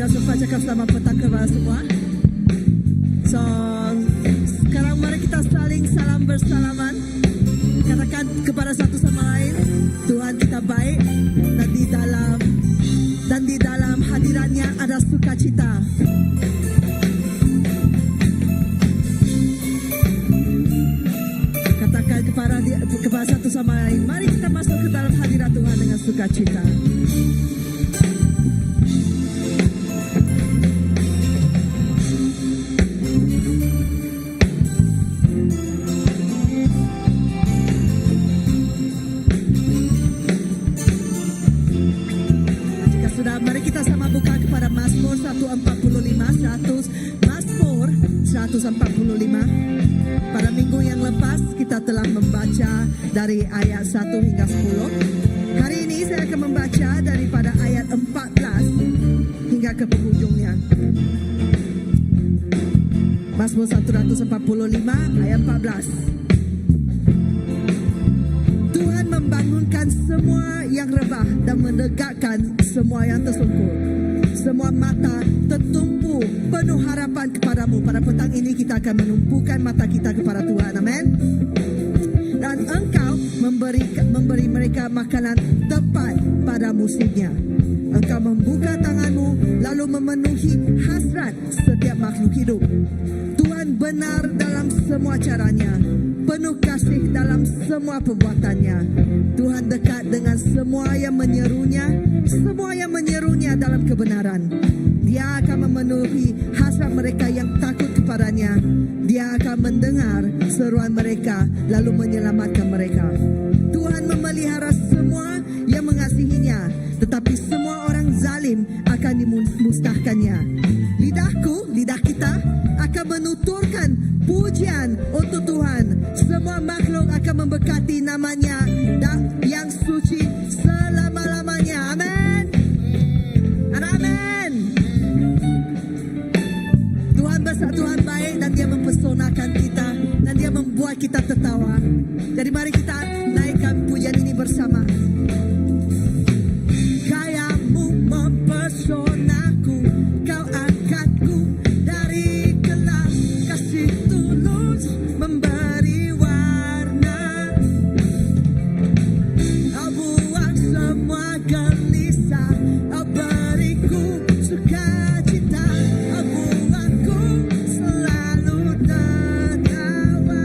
tidak sempat cakap selamat petang kepada semua. So, sekarang mari kita saling salam bersalaman. Katakan kepada satu sama lain, Tuhan kita baik, dan di dalam hadirannya ada sukacita. Katakan kepada satu sama lain, mari kita masuk ke dalam hadirat Tuhan dengan sukacita. Mari kita sama buka kepada Mazmur 145. Mazmur 145. Pada minggu yang lepas kita telah membaca dari ayat 1 hingga 10. Hari ini saya akan membaca daripada ayat 14 hingga ke penghujungnya. Mazmur 145 ayat 14. Tuhan membangunkan semua yang rebah dan menegakkan semua yang tersungkur. Semua mata tertumpu penuh harapan kepadamu. Pada petang ini kita akan menumpukan mata kita kepada Tuhan. Amin. Dan engkau memberi mereka makanan tepat pada musimnya. Engkau membuka tanganmu lalu memenuhi hasrat setiap makhluk hidup. Tuhan benar dalam semua caranya, penuh kasih dalam semua perbuatannya. Tuhan dekat dengan semua yang menyerunya dalam kebenaran. Dia akan memenuhi hasrat mereka yang takut kepadanya. Dia akan mendengar seruan mereka lalu menyelamatkan mereka. Tuhan memelihara semua yang mengasihinya, tetapi semua orang zalim akan dimusnahkannya. Lidah kita akan menuturkan pujian untuk Tuhan. Semua makhluk akan memberkati namanya yang suci selama-lamanya. Amin. Amin. Tuhan besar, Tuhan baik, dan Dia mempesonakan kita, dan Dia membuat kita tertawa. Jadi mari kita naikkan pujian ini bersama. Kayamu mempesonaku, kau angkatku dari gelap, kasih tulus memberi warna. Kau buang semua gelisah, kau beriku sukacita, kau buatku selalu tertawa.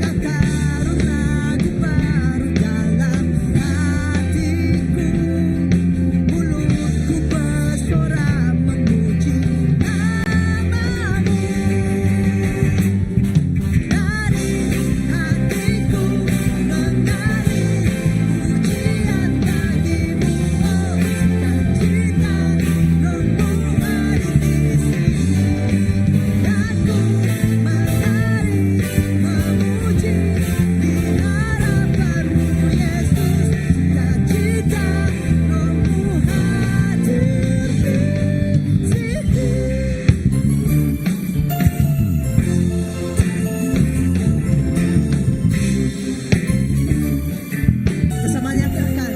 Kau taruh lagu baru dalam hatiku, mulutku bersorak memuji namamu. Dari hatiku menari pujian bagimu, oh sukacita rohmu ada di sini. Aku menari memuji di harapanmu Yesus, sukacita rohmu hadir di sini. Bersamanya katakan,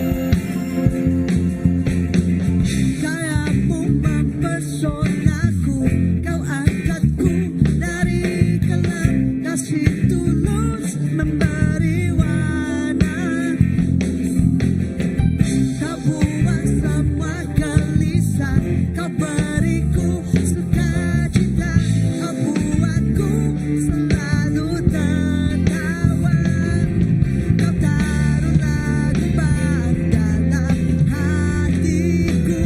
kayamu mempesonaku, kau angkatku dari gelap, kasih tulus memberi warna. Kau buang semua gelisah, kau beriku sukacita, kau buatku selalu tertawa. Kau taruh lagu baru dalam hatiku,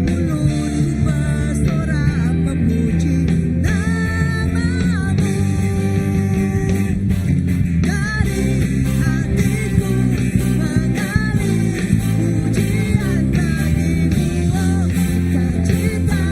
mulutku bersorak memuji namamu. Dari hatiku menari pujian bagimu, oh sukacita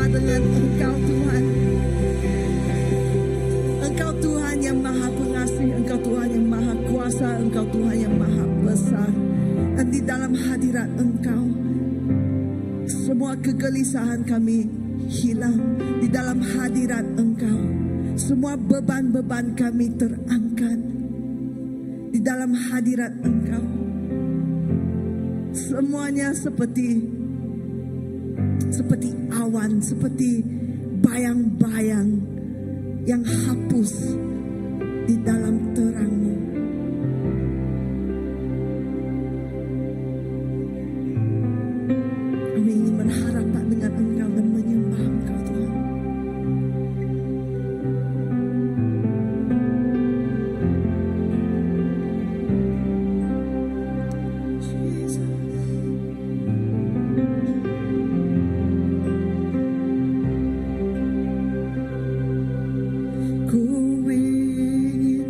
dengan Engkau Tuhan. Engkau Tuhan yang maha pengasih, Engkau Tuhan yang maha kuasa, Engkau Tuhan yang maha besar. Dan di dalam hadirat Engkau, semua kegelisahan kami hilang. Di dalam hadirat Engkau, semua beban-beban kami terangkat. Di dalam hadirat Engkau, semuanya seperti awan, seperti bayang-bayang yang hapus di dalam terang-Mu. Kami ingin berharap dengan Engkau dan menyembah Engkau Tuhan. Ku ingin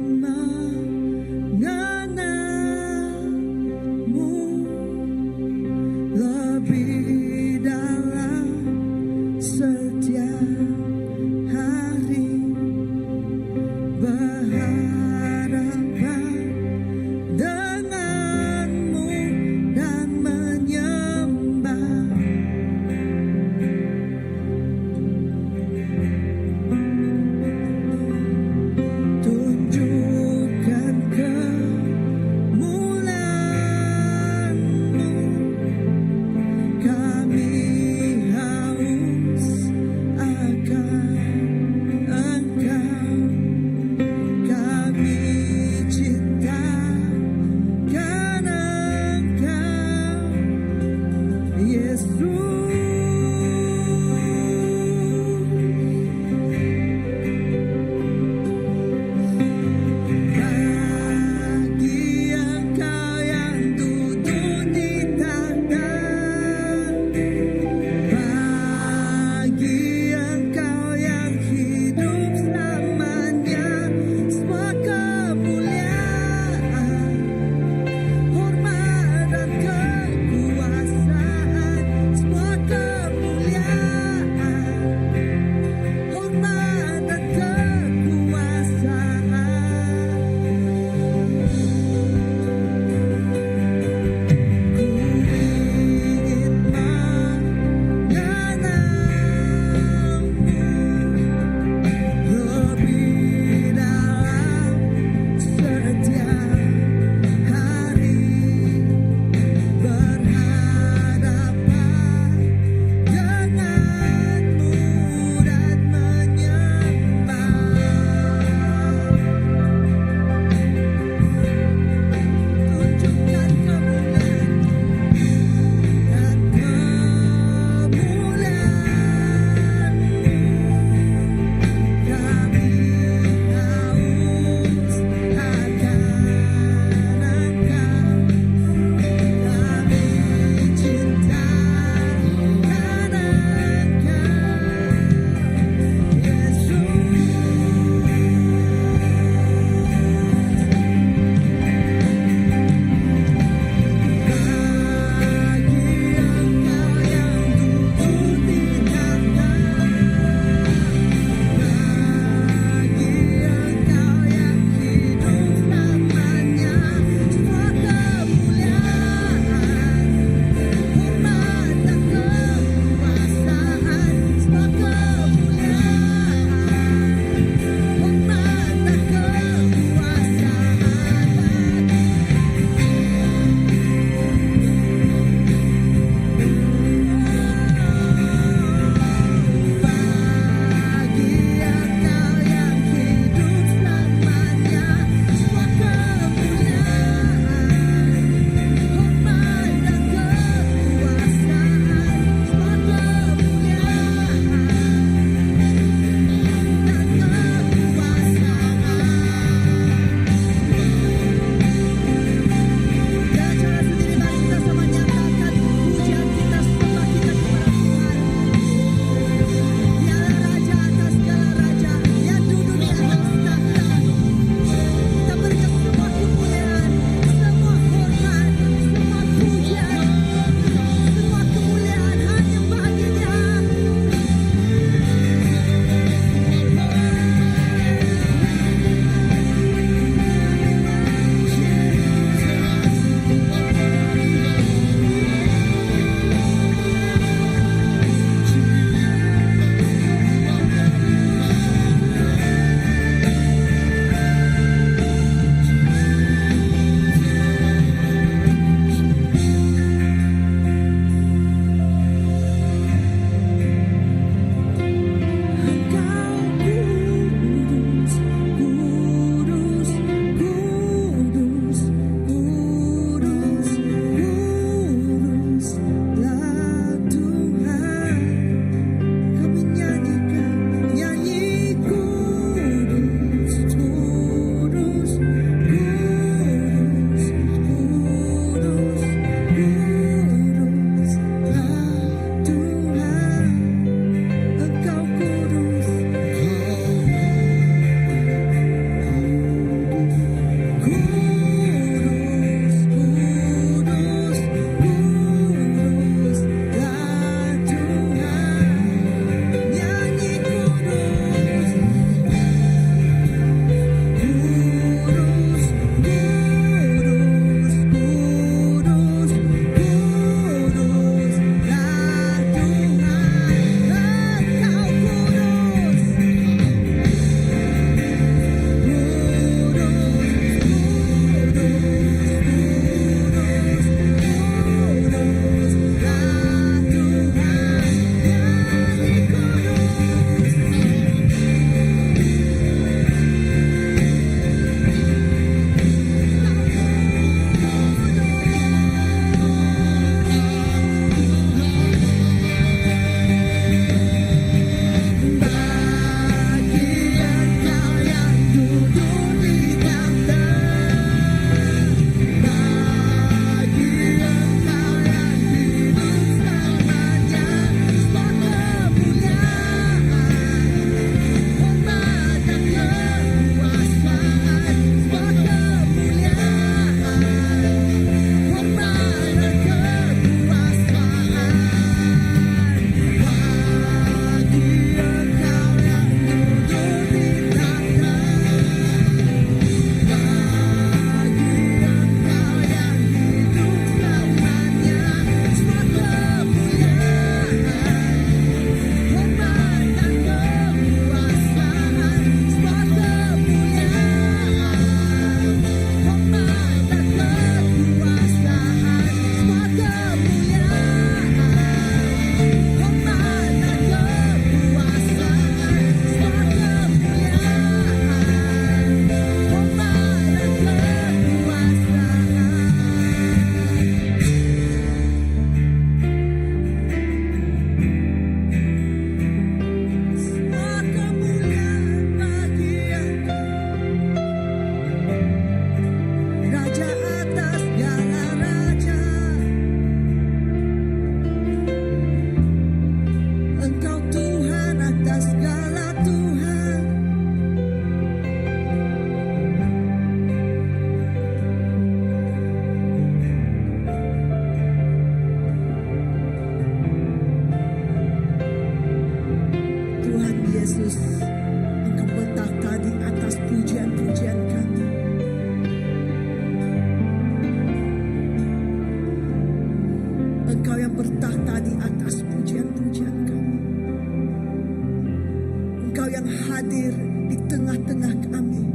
hadir di tengah-tengah kami.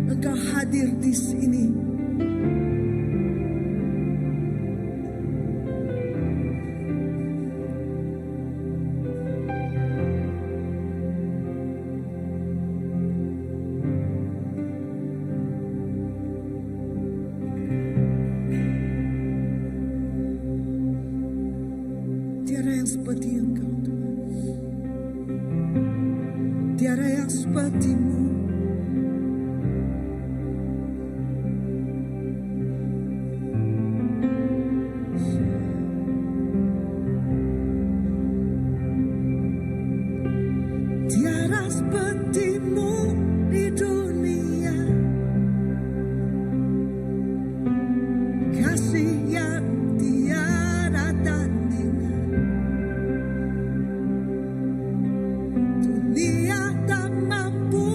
Engkau hadir di sini. Tiada yang seperti Engkau, Tuhan. Tiada yang seperti-Mu. Tiada seperti-Mu di dunia. Kasih yang tiada tandingan. Dunia tak mampu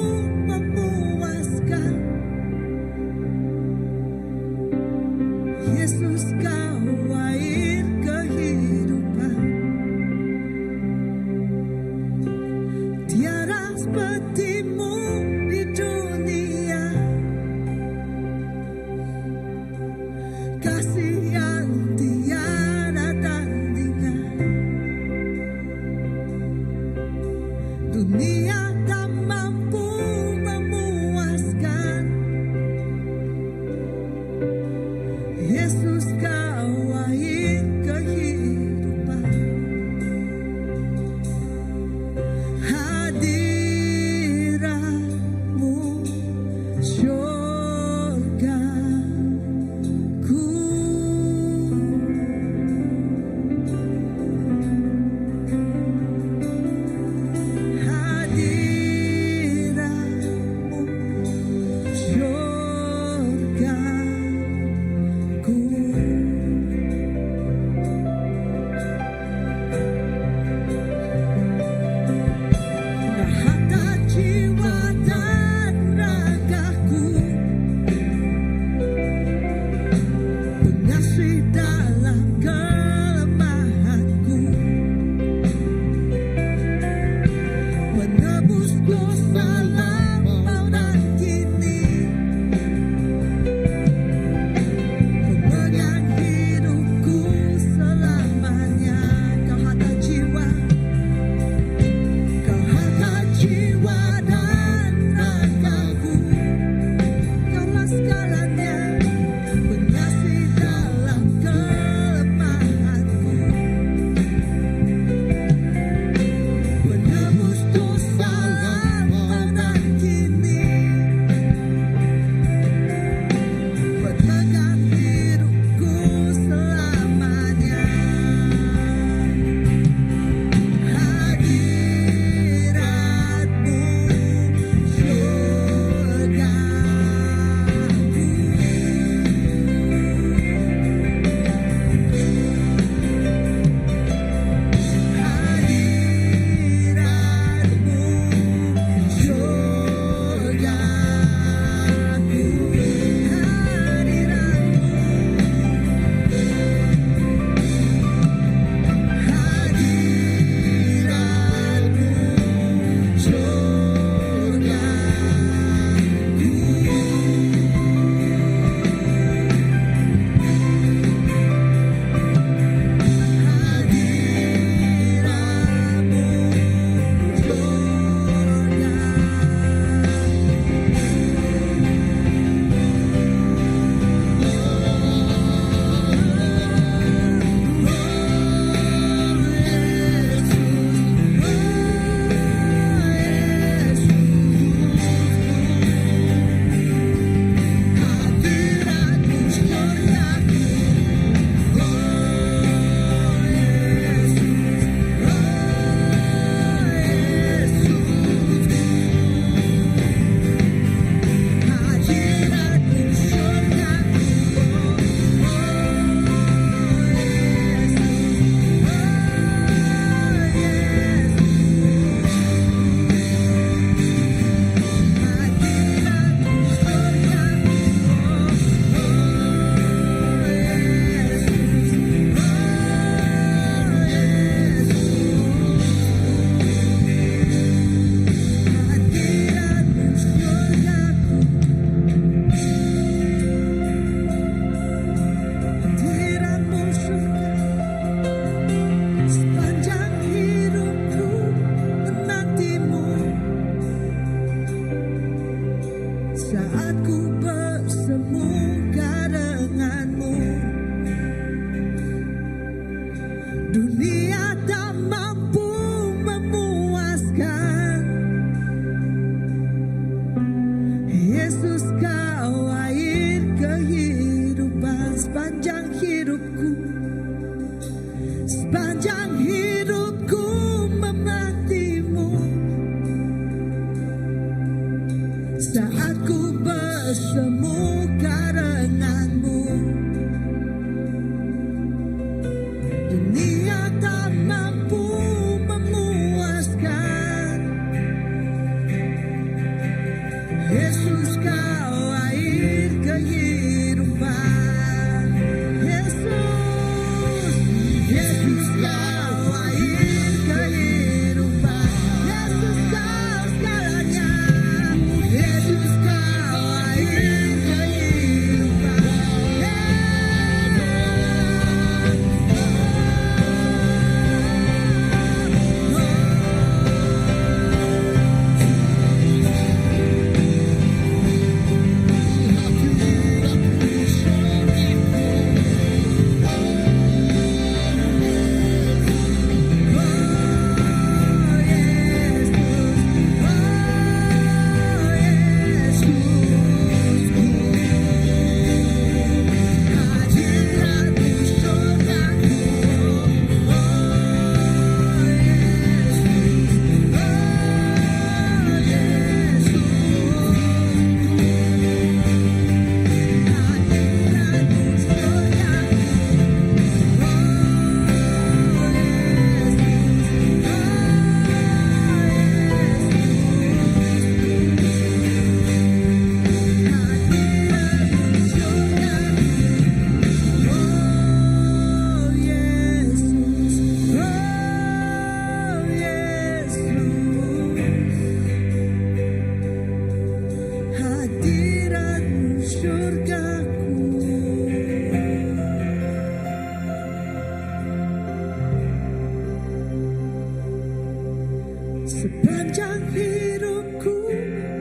Sepanjang hidupku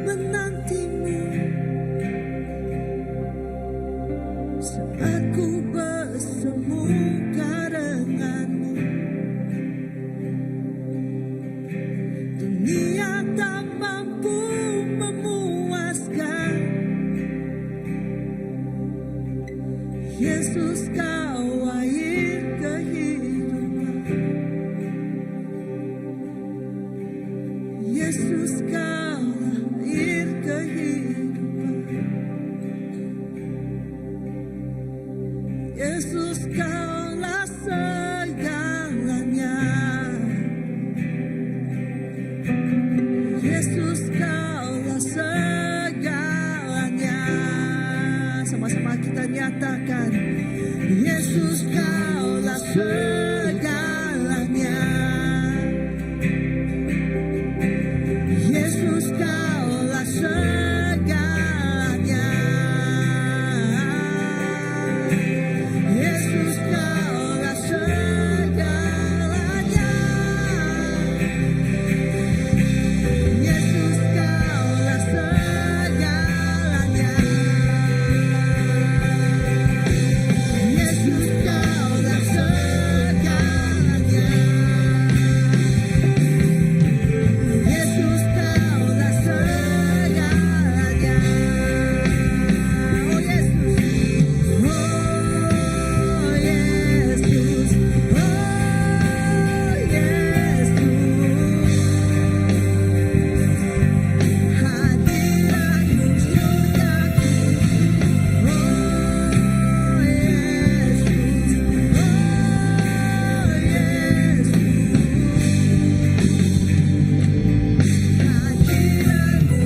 menantimu, saat ku bersemuka denganmu. Dunia tak mampu memuaskan. Yesus, kau air kehidupan. Yesus, kau air kehidupan. Yesus, kaulah segalanya. Yesus, kaulah segalanya. Sama-sama kita nyatakan, Yesus, kaulah segalanya. Yesus, kaulah segalanya. Yesus, kaulah segalanya. Yesus, kaulah segalanya. Yesus, kaulah segalanya. Yesus, kaulah segalanya. Oh Yesus, oh Yesus, oh Yesus. Hadiratmu surgaku. Oh Yesus, oh Yesus. Hadiratmu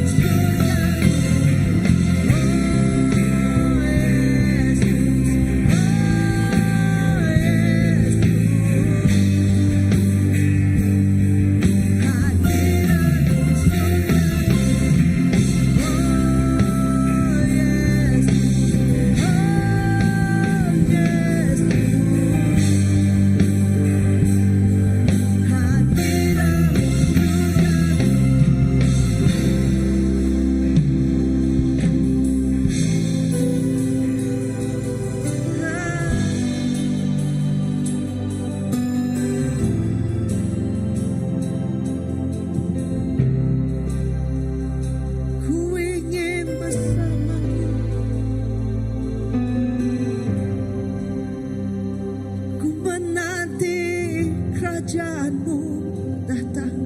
ku ingin bersamamu, ku menanti kerajaanmu datang.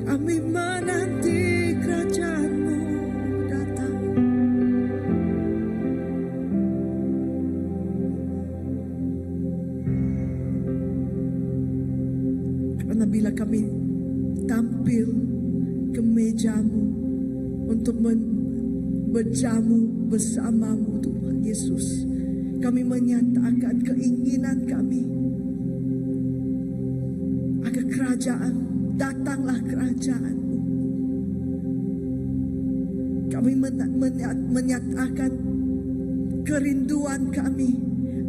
Kami menanti kerajaanmu datang. Karena bila kami tampil ke mejamu untuk berjamu bersamamu Tuhan Yesus, kami menyatakan keinginan kami agar kerajaan, datanglah kerajaanmu. Kami menyatakan kerinduan kami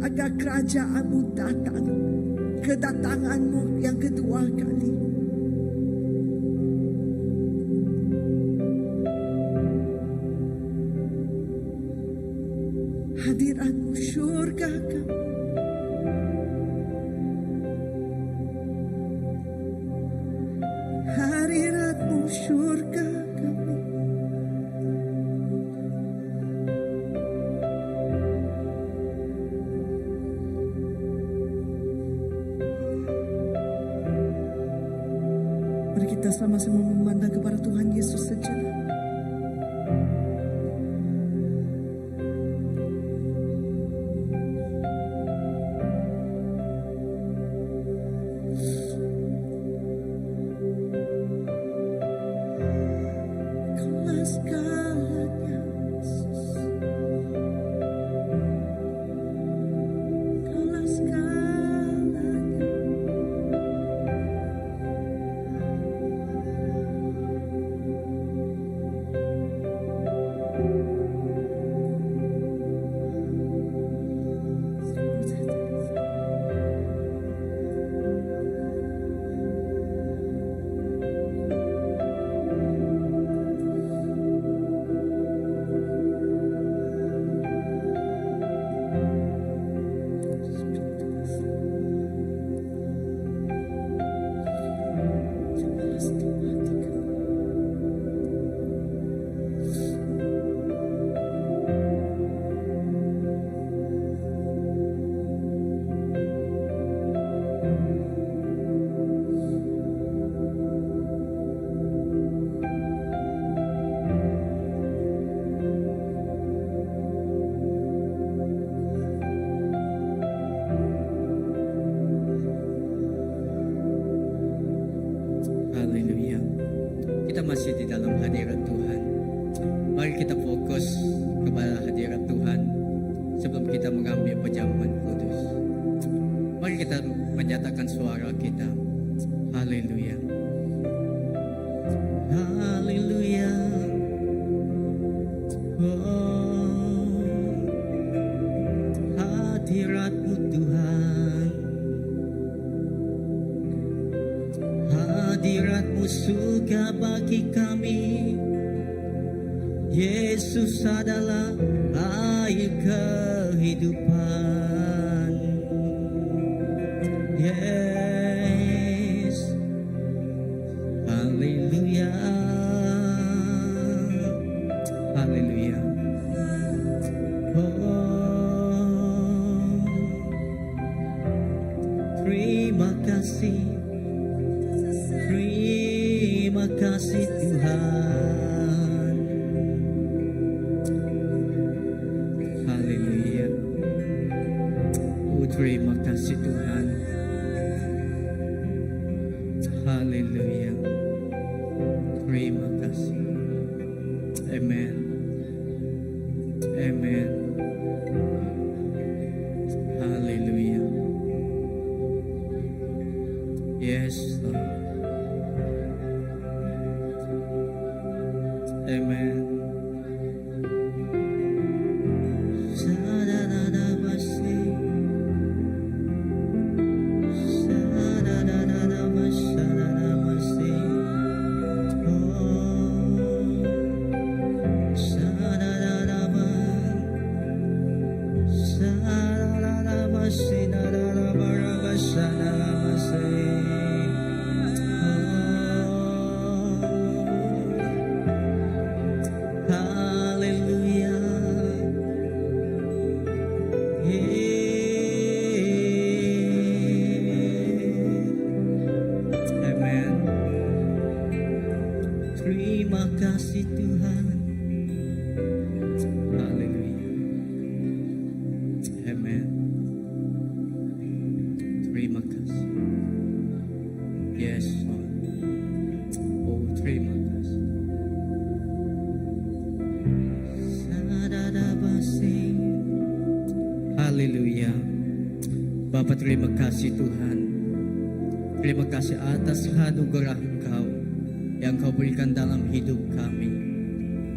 agar kerajaanmu datang, kedatanganmu yang kedua kali. Hadiratmu syurga kami. Hadiratmu syurga kami. Mari kita sama-sama memandang kepada Tuhan Yesus sejenak. Kaulah segalanya, Yesus. Kaulah segalanya. sebelum kita mengambil perjamuan kudus, mari kita menyatakan suara kita. Haleluya. Haleluya. Oh, hadirat-Mu Tuhan, hadirat-Mu surga bagi kami. Yesus adalah air kehidupan. Yes, haleluya, haleluya. Oh, terima kasih Tuhan. Haleluya. Oh, terima kasih Tuhan. Haleluya. Terima kasih. Amen. Amen. Haleluya. Yes, Lord. Amen. Terima kasih Tuhan. Haleluya. Amen. Terima kasih. Yes, Lord. Oh, terima kasih. Haleluya. Bapa, terima kasih Tuhan. Terima kasih atas anugerah Engkau yang Kau berikan dalam hidup kami.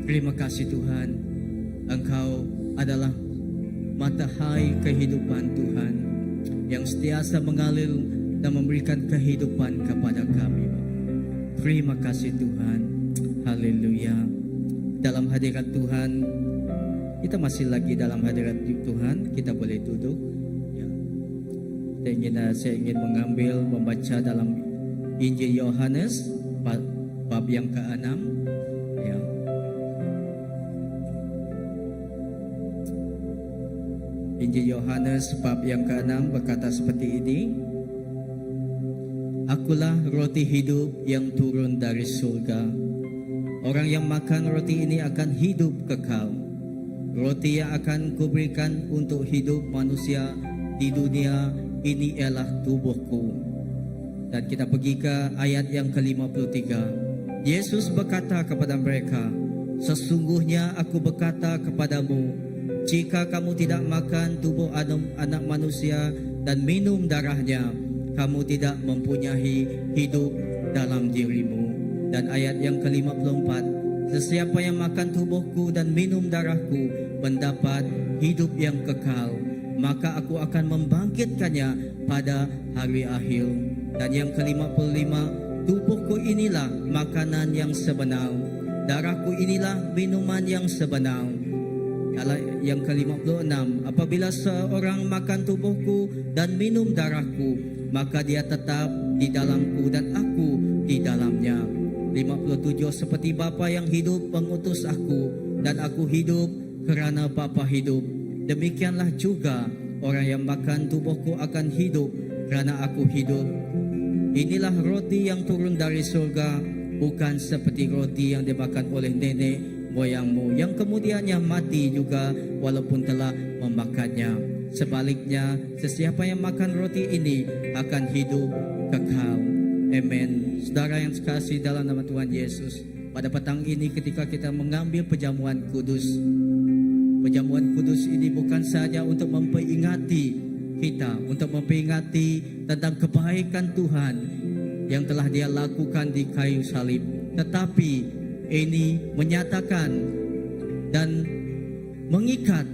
Terima kasih Tuhan, Engkau adalah matahari kehidupan Tuhan, yang sentiasa mengalir dan memberikan kehidupan kepada kami. Terima kasih Tuhan. Haleluya. Dalam hadirat Tuhan, kita masih lagi dalam hadirat Tuhan. Kita boleh duduk ya. Saya ingin membaca dalam Injil Yohanes bab yang ke-6 ya. Injil Yohanes bab yang ke-6 berkata seperti ini. Akulah roti hidup yang turun dari surga. Orang yang makan roti ini akan hidup kekal. Roti yang akan kuberikan untuk hidup manusia di dunia ini ialah tubuhku. Dan kita pergi ke ayat yang ke-53. Yesus berkata kepada mereka, sesungguhnya aku berkata kepadamu, jika kamu tidak makan tubuh anak manusia dan minum darahnya, kamu tidak mempunyai hidup dalam dirimu. Dan ayat yang ke-54, sesiapa yang makan tubuhku dan minum darahku mendapat hidup yang kekal, maka aku akan membangkitkannya pada hari akhir. Dan yang ke-55, tubuhku inilah makanan yang sebenar, darahku inilah minuman yang sebenar. Yang ke-56, apabila seorang makan tubuhku dan minum darahku, maka dia tetap di dalamku dan aku di dalamnya. 57, seperti Bapa yang hidup mengutus aku, dan aku hidup kerana Bapa hidup, demikianlah juga orang yang makan tubuhku akan hidup kerana aku hidup. Inilah roti yang turun dari surga, bukan seperti roti yang dimakan oleh nenek moyangmu, yang kemudiannya mati juga walaupun telah memakannya. Sebaliknya, sesiapa yang makan roti ini akan hidup kekal. Amen. Saudara yang sekasih dalam nama Tuhan Yesus, pada petang ini ketika kita mengambil perjamuan kudus, Perjamuan kudus ini bukan saja untuk memperingati kita, untuk memperingati tentang kebaikan Tuhan yang telah Dia lakukan di kayu salib, tetapi ini menyatakan dan mengikat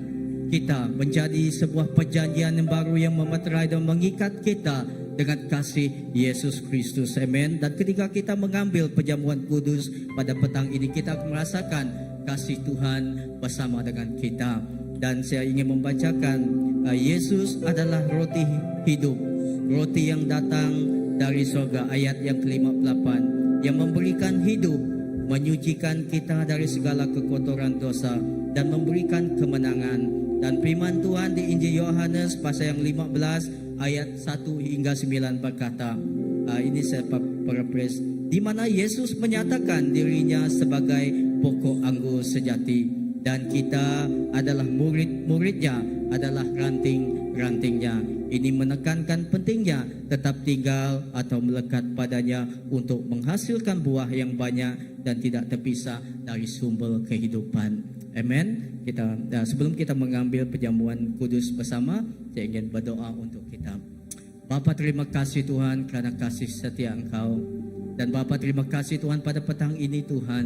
kita menjadi sebuah perjanjian yang baru yang memeterai dan mengikat kita dengan kasih Yesus Kristus. Amen. Dan ketika kita mengambil perjamuan kudus pada petang ini, kita akan merasakan kasih Tuhan bersama dengan kita. Dan saya ingin membacakan Yesus adalah roti hidup, roti yang datang dari surga, ayat yang ke-58, yang memberikan hidup, menyucikan kita dari segala kekotoran dosa dan memberikan kemenangan. Dan firman Tuhan di Injil Yohanes pasal yang 15 ayat 1 hingga 9 berkata, ini saya paraphrase, di mana Yesus menyatakan dirinya sebagai pokok anggur sejati dan kita adalah murid-muridnya, adalah ranting-rantingnya. Ini menekankan pentingnya tetap tinggal atau melekat padanya untuk menghasilkan buah yang banyak dan tidak terpisah dari sumber kehidupan. Amen. Sebelum kita mengambil perjamuan kudus bersama, saya ingin berdoa untuk kita. Bapa, terima kasih Tuhan kerana kasih setia Engkau. Dan Bapa, terima kasih Tuhan pada petang ini Tuhan,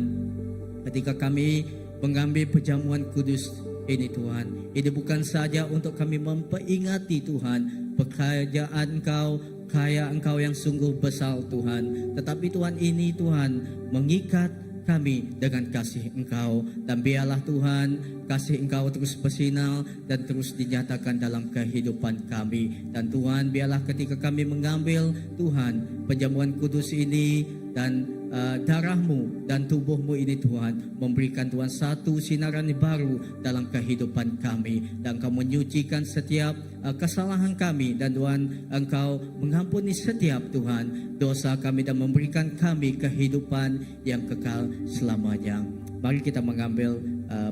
ketika kami mengambil perjamuan kudus ini Tuhan, ini bukan saja untuk kami memperingati Tuhan pekerjaan Engkau, karya Engkau yang sungguh besar Tuhan, tetapi Tuhan ini Tuhan mengikat kami dengan kasih Engkau. Dan biarlah Tuhan kasih Engkau terus bersinar dan terus dinyatakan dalam kehidupan kami. Dan Tuhan, biarlah ketika kami mengambil Tuhan perjamuan kudus ini dan darah-Mu dan tubuh-Mu ini Tuhan, memberikan Tuhan satu sinaran baru dalam kehidupan kami, dan Engkau menyucikan setiap kesalahan kami, dan Tuhan Engkau mengampuni setiap Tuhan dosa kami dan memberikan kami kehidupan yang kekal selamanya. Mari kita mengambil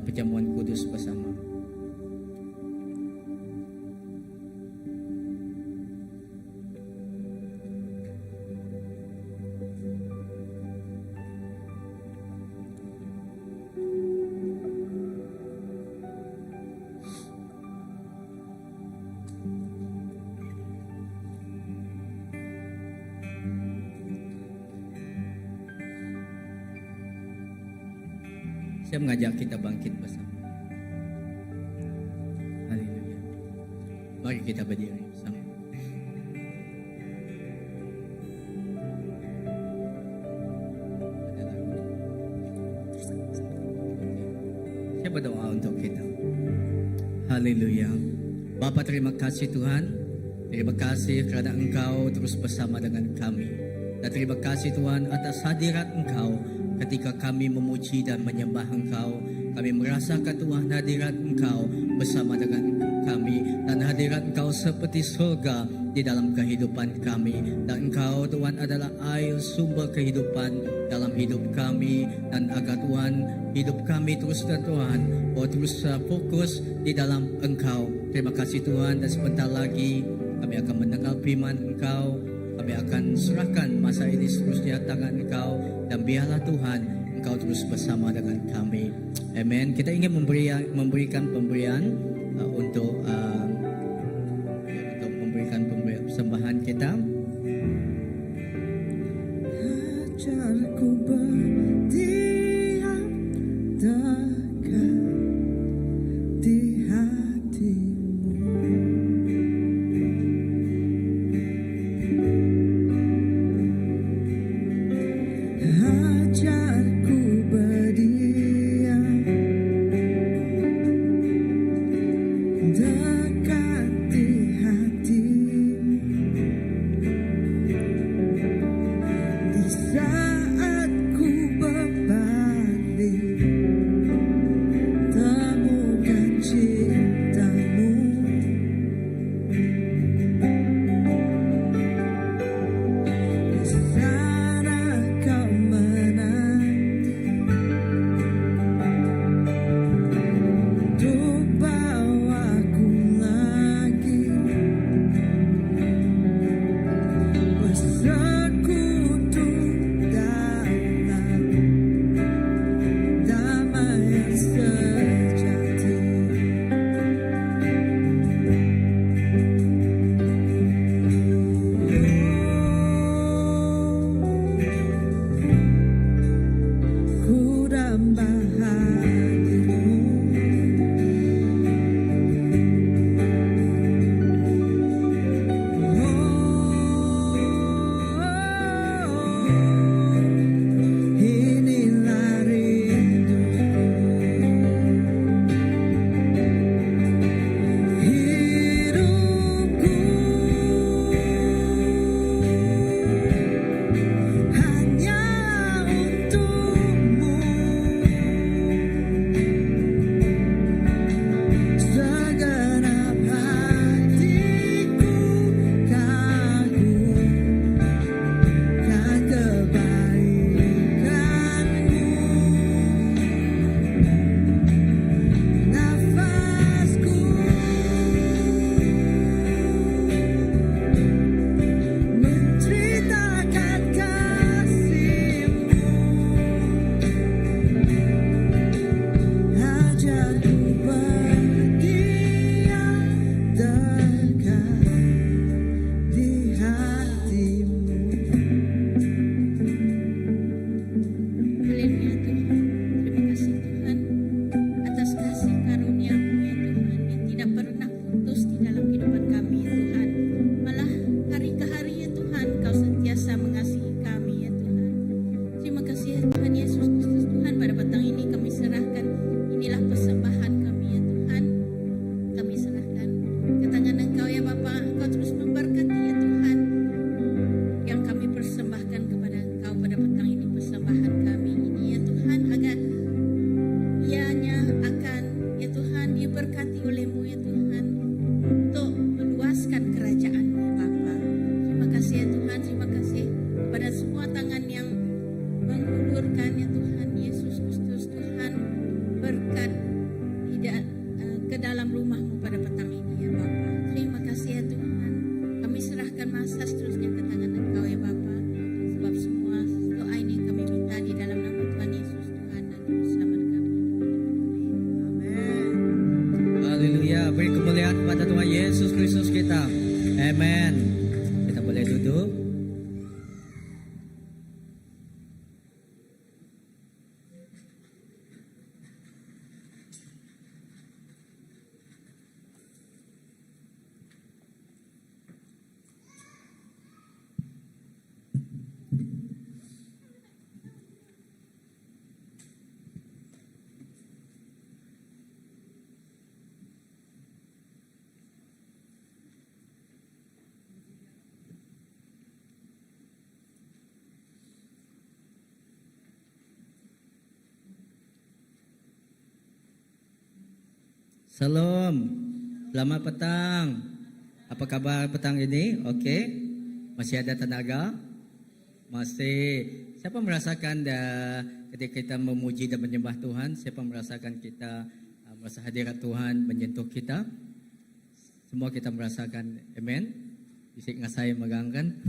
perjamuan kudus bersama. Saya mengajak kita bangkit bersama. Haleluya. Mari kita berdiri bersama. Saya berdoa untuk kita. Haleluya. Bapa, terima kasih Tuhan. Terima kasih kerana Engkau terus bersama dengan kami. Dan terima kasih Tuhan atas hadirat Engkau ketika kami memuji dan menyembah Engkau. Kami merasakan Tuhan hadirat Engkau bersama dengan kami, dan hadirat Engkau seperti surga di dalam kehidupan kami. Dan Engkau Tuhan adalah air sumber kehidupan dalam hidup kami, dan agar Tuhan hidup kami terus Tuhan terus fokus di dalam Engkau. Terima kasih Tuhan, dan sebentar lagi kami akan mendengar firman Engkau. Kami akan serahkan masa ini seterusnya tangan Engkau, dan biarlah Tuhan Engkau terus bersama dengan kami. Amen. Kita ingin memberikan pemberian untuk memberikan persembahan kita. Ajarku berdiam dekat di hatimu. Ajarku berdiam Yesus Kristus kita. Amen. Kita boleh duduk. Salam, selamat petang. Apa kabar petang ini? Okey, masih ada tenaga? Masih. Siapa merasakan ketika kita memuji dan menyembah Tuhan? Siapa merasakan kita merasa hadirat Tuhan menyentuh kita? Semua kita merasakan, amen. Bisik dengan saya megangkan.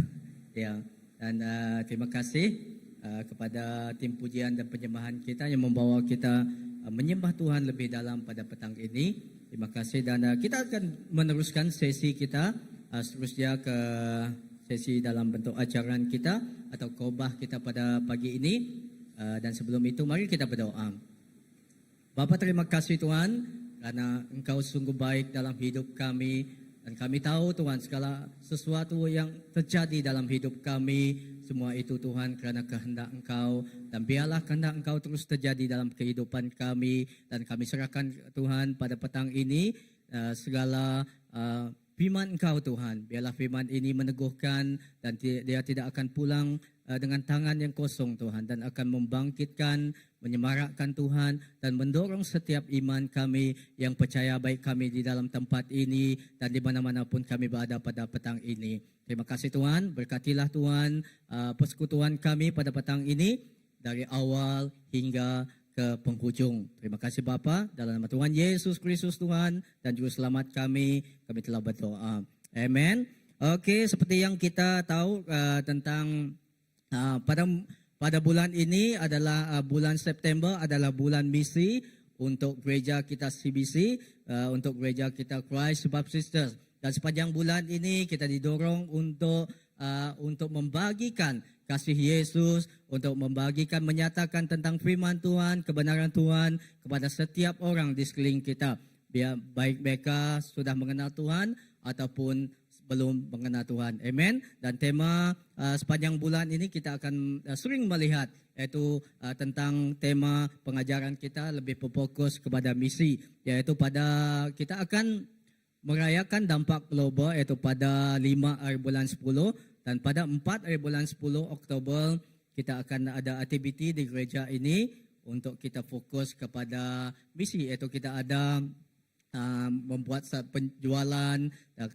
Ya, dan terima kasih kepada tim pujian dan penyembahan kita yang membawa kita menyembah Tuhan lebih dalam pada petang ini. Terima kasih dan kita akan meneruskan sesi kita seterusnya ke sesi dalam bentuk ajaran kita atau khotbah kita pada pagi ini. Dan sebelum itu mari kita berdoa. Bapa, terima kasih Tuhan karena Engkau sungguh baik dalam hidup kami. Dan kami tahu Tuhan segala sesuatu yang terjadi dalam hidup kami, semua itu Tuhan kerana kehendak Engkau. Dan biarlah kehendak Engkau terus terjadi dalam kehidupan kami. Dan kami serahkan Tuhan pada petang ini segala firman Engkau Tuhan. Biarlah firman ini meneguhkan dan dia tidak akan pulang dengan tangan yang kosong Tuhan. Dan akan membangkitkan, menyemarakkan Tuhan dan mendorong setiap iman kami yang percaya baik kami di dalam tempat ini dan di mana-mana pun kami berada pada petang ini. Terima kasih Tuhan, berkatilah Tuhan persekutuan kami pada petang ini dari awal hingga ke penghujung. Terima kasih Bapa, dalam nama Tuhan Yesus Kristus Tuhan dan Juru Selamat kami telah berdoa. Amen. Okey, seperti yang kita tahu tentang pada bulan ini adalah bulan September adalah bulan misi untuk gereja kita CBC, untuk gereja kita Christ Baptist. Dan sepanjang bulan ini kita didorong untuk membagikan kasih Yesus, untuk membagikan menyatakan tentang firman Tuhan, kebenaran Tuhan kepada setiap orang di sekeliling kita. Biar baik mereka sudah mengenal Tuhan ataupun belum mengenal Tuhan. Amen. Dan tema sepanjang bulan ini kita akan sering melihat iaitu tentang tema pengajaran kita lebih berfokus kepada misi, iaitu kita akan merayakan dampak global iaitu pada 5 hari bulan 10 dan pada 4 hari bulan 10 Oktober kita akan ada aktiviti di gereja ini untuk kita fokus kepada misi, iaitu kita ada membuat penjualan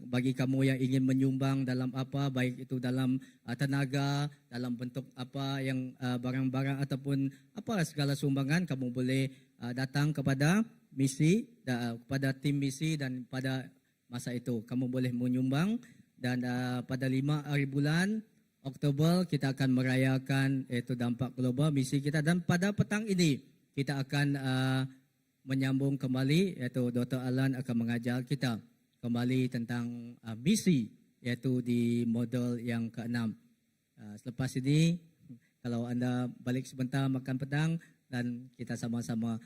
bagi kamu yang ingin menyumbang dalam apa, baik itu dalam tenaga, dalam bentuk apa yang barang-barang ataupun apa segala sumbangan, kamu boleh datang kepada misi, kepada tim misi dan pada masa itu kamu boleh menyumbang. Dan pada 5 hari bulan Oktober kita akan merayakan iaitu dampak global misi kita. Dan pada petang ini kita akan menyambung kembali, iaitu Dr. Alan akan mengajar kita kembali tentang misi, iaitu di model yang ke-6. Selepas ini, kalau anda balik sebentar makan petang dan kita sama-sama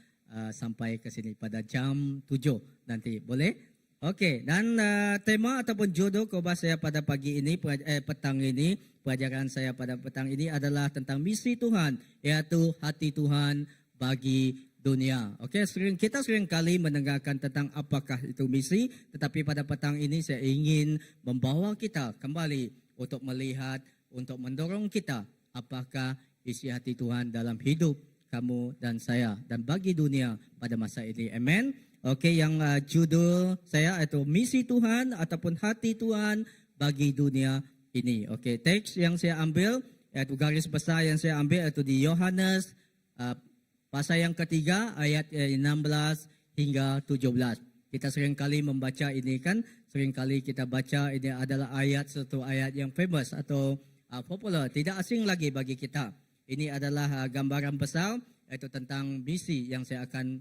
sampai ke sini pada jam 7 nanti, boleh? Okey, dan tema ataupun judul khotbah saya pada pagi ini, petang ini, pelajaran saya pada petang ini adalah tentang misi Tuhan, iaitu hati Tuhan bagi dunia. Okey, kita sering kali mendengarkan tentang apakah itu misi, tetapi pada petang ini saya ingin membawa kita kembali untuk melihat, untuk mendorong kita apakah isi hati Tuhan dalam hidup kamu dan saya dan bagi dunia pada masa ini. Amen. Okey, yang judul saya itu misi Tuhan ataupun hati Tuhan bagi dunia ini. Okey, teks yang saya ambil iaitu garis besar yang saya ambil iaitu di Yohanes pasal yang ketiga ayat 16 hingga 17. Kita sering kali membaca ini kan, sering kali kita baca ini adalah satu ayat yang famous atau popular, tidak asing lagi bagi kita. Ini adalah gambaran besar iaitu tentang misi yang saya akan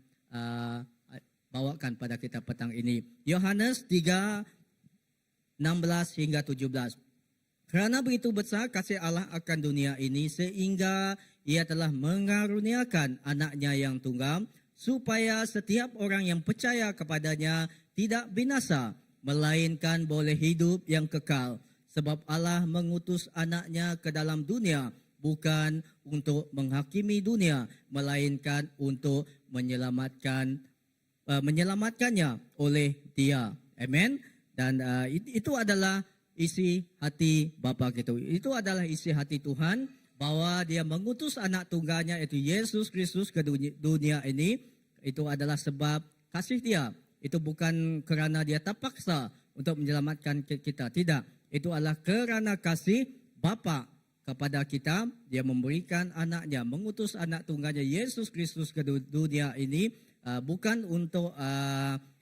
bawakan pada kita petang ini. Yohanes 3 16 hingga 17. Kerana begitu besar kasih Allah akan dunia ini sehingga ia telah mengaruniakan anaknya yang tunggal supaya setiap orang yang percaya kepadanya tidak binasa melainkan boleh hidup yang kekal. Sebab Allah mengutus anaknya ke dalam dunia bukan untuk menghakimi dunia melainkan untuk menyelamatkannya oleh Dia. Amen. Dan itu adalah isi hati Bapa kita. Itu adalah isi hati Tuhan bahwa Dia mengutus anak tunggalnya yaitu Yesus Kristus ke dunia ini. Itu adalah sebab kasih Dia. Itu bukan kerana Dia terpaksa untuk menyelamatkan kita. Tidak. Itu adalah kerana kasih Bapa kepada kita. Dia memberikan anaknya, mengutus anak tunggalnya Yesus Kristus ke dunia ini bukan untuk